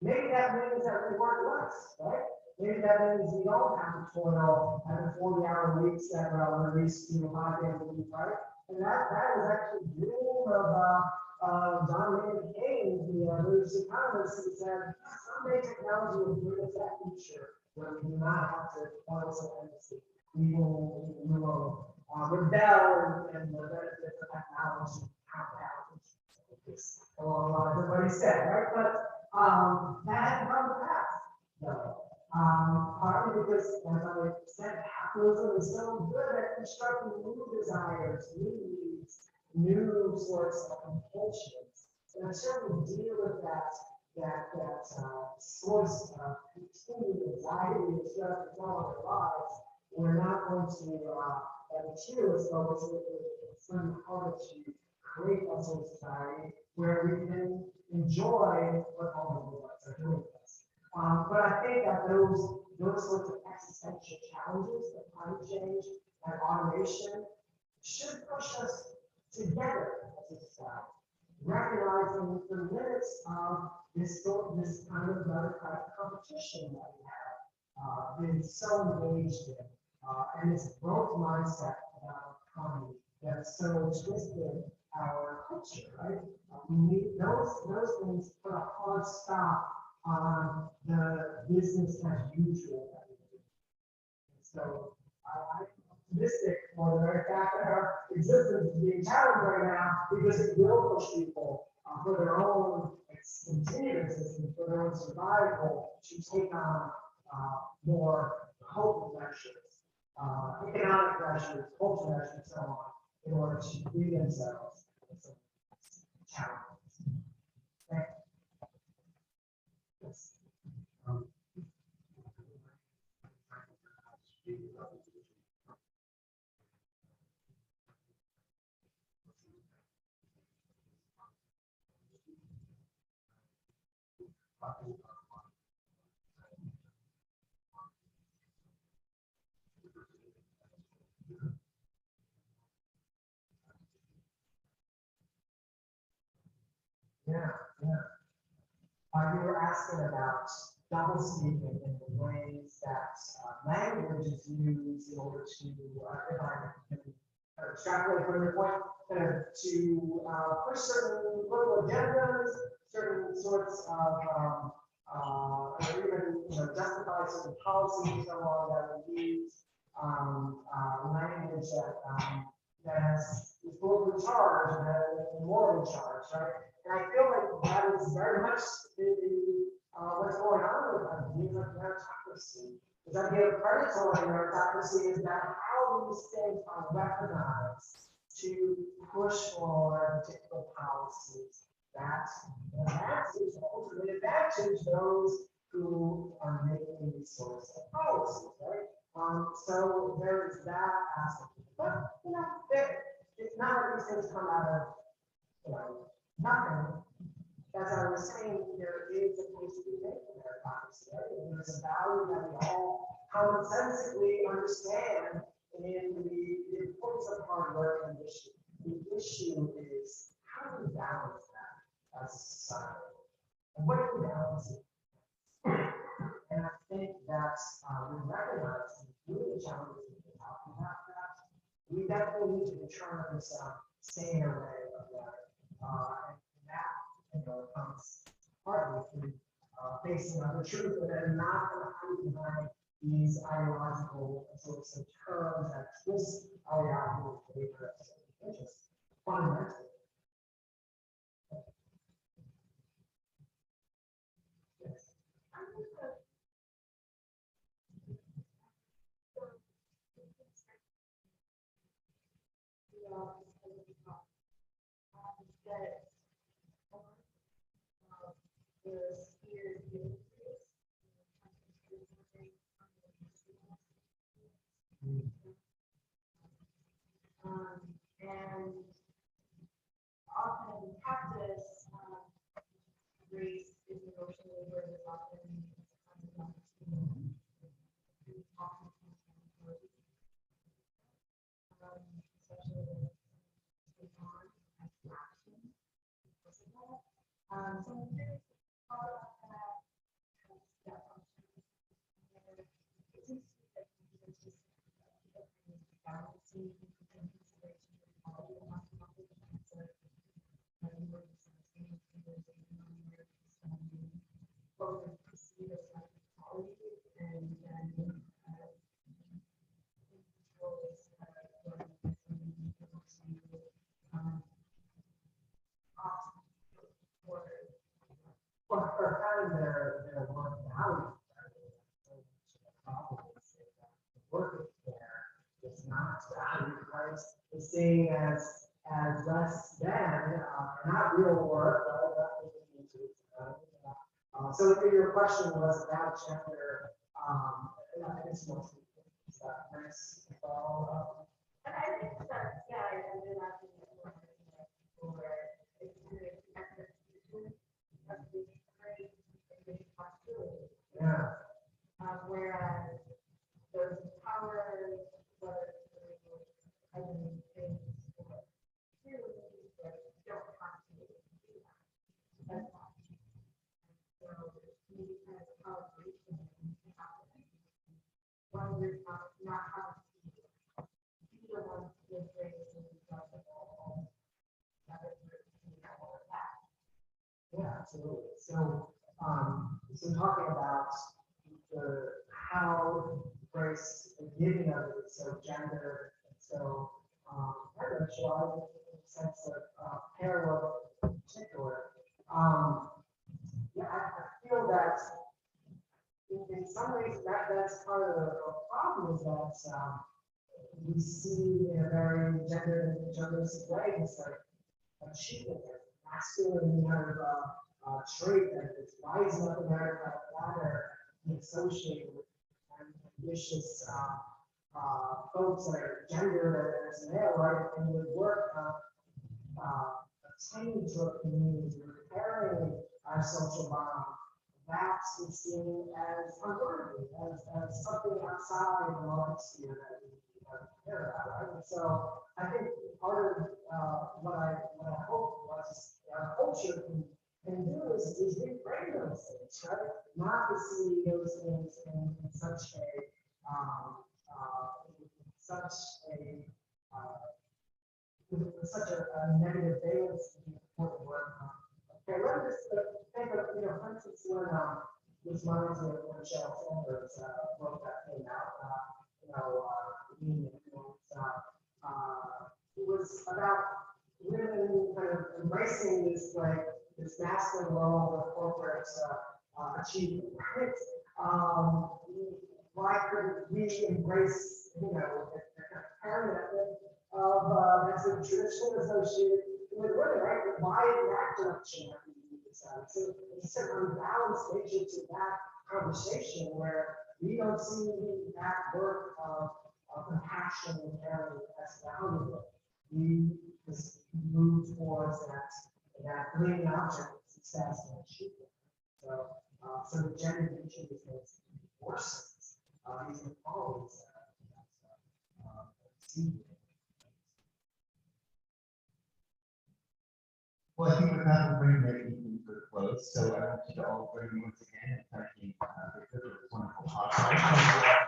maybe that means that we work less, right? Maybe that means we don't have to toil at the 40-hour weeks that we're used to 5 days a week, right? And that is actually the dream of John Maynard Keynes, the religious economist, who said someday technology will bring us that future where we do not have to toil so endlessly. We will rebel and the benefits of technology compound. Along what everybody said, right? But that hasn't come to pass, though. Partly because, as I said, capitalism is so good at constructing new desires, new needs, new sorts of compulsions. And until we deal with that source of continued anxiety and stress in all of our lives, we're not going to, materialist focus, it's going to be harder to create a sort of society where we can enjoy what all the robots are doing with us. But I think that those sorts of existential challenges, like climate change and automation, should push us together as a society, recognizing the limits of this kind of meritocratic competition that we have been so engaged in, and this growth mindset about economy that's so twisted our culture, right? We need those things put a hard stop on the business as usual that we do. And so I'm optimistic for the very fact that our existence is being challenged right now because it will push people for their own continued existence, for their own survival, to take on more potent pressures, economic pressures, cultural pressures, and so on, in order to free themselves from some challenges. Thank you. Yes. Yeah. You were asking about double speaking in the ways that language is used in order to divide extrapolate from your point, kind of to push certain political agendas, certain sorts of, or even justify certain policies and so on that we use language that is politically charged and morally charged, right? And I feel like that is very much what's going on with ideas of meritocracy. This idea of predatory meritocracy is that how these things are weaponized to push for particular policies that ultimately advantage those who are making these sorts of policies, right? So there is that aspect. But it's not that these things come out of nothing. As I was saying, there is a place to be made for meritocracy, right? And there's a value that we all commonsensically understand in the importance of hard work and issue. The issue is how do we balance that as a society? And what do we balance it? And I think that we recognize really the challenges we've been talking about that. We definitely need to determine some staying away of that. And that comes partly through facing the truth, but then not hiding behind these ideological sorts of terms that twist our ideological favor. It's just fundamental. Yes. And often in practice, race is negotiated where there's often especially with on action. So I'm curious how about that step function. It seems to be that there's just balancing and consideration of quality of population. So both perceive as like quality and then For having their work value, the work there is not valued because it's seen as less than, not real work, so if your question was about gender, I think it's mostly nice. and I think that, yeah, I did not think that where it's great possibility. Yeah. Whereas those powers, whether it's things or don't have to do that. That's not. So maybe kind of calibration happening. One group not having to be the ones with race and responsible, other groups all of that. Yeah, absolutely. So, so talking about how race and giving of it, so gender, and so racialized in the sense of parallel in particular. Yeah, I feel that in some ways that's part of the problem is that we see in a very genderistic way this like achievement, masculine kind of trait that is rising up in America ladder and associated with ambitious folks that are gendered as male, right? And would work attaining to a community, repairing our social bond. That is seen as unworthy, as something outside the market sphere that we care about, right? And so I think part of what I hope was our culture can do is reframe those things, right? Not to see those things in such a with such a negative valence in the important work. Okay, let me just think of, for instance, when this reminds me of when Michelle Sanders book that came out, Union, it was about women kind of embracing this masculine role that corporates achieve, right? Why couldn't we embrace, the kind of paradigm of that's a traditionally associated with women, right? But why in that direction have we decided? So it's a unbalanced nature to that conversation where we don't see that work of compassion and caring as valuable. We just move towards that leading object of success and achievement. So the gender nature is those forces, these inequalities Well, I think with that, we're bringing the evening to a close. So I want you to all join me once again in thanking Victor for this wonderful talk.